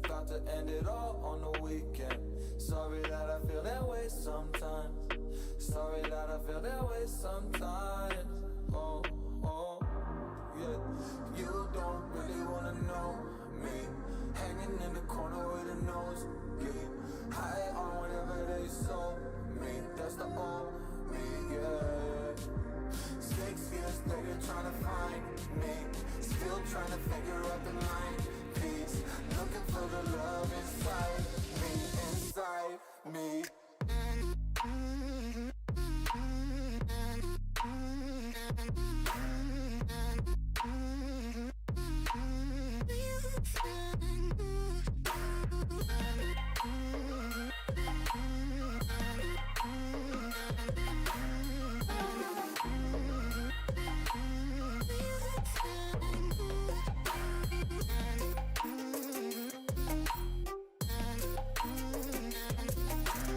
got to end it all on the weekend. Sorry that I feel that way sometimes. Sorry that I feel that way sometimes. Oh, oh, yeah. You don't really wanna know me. Hanging in the corner with a nose, yeah. High on whatever they sold me. That's the old me, yeah. 6 years later trying to find me. Still trying to figure out the line piece. Looking for the love inside me, inside me.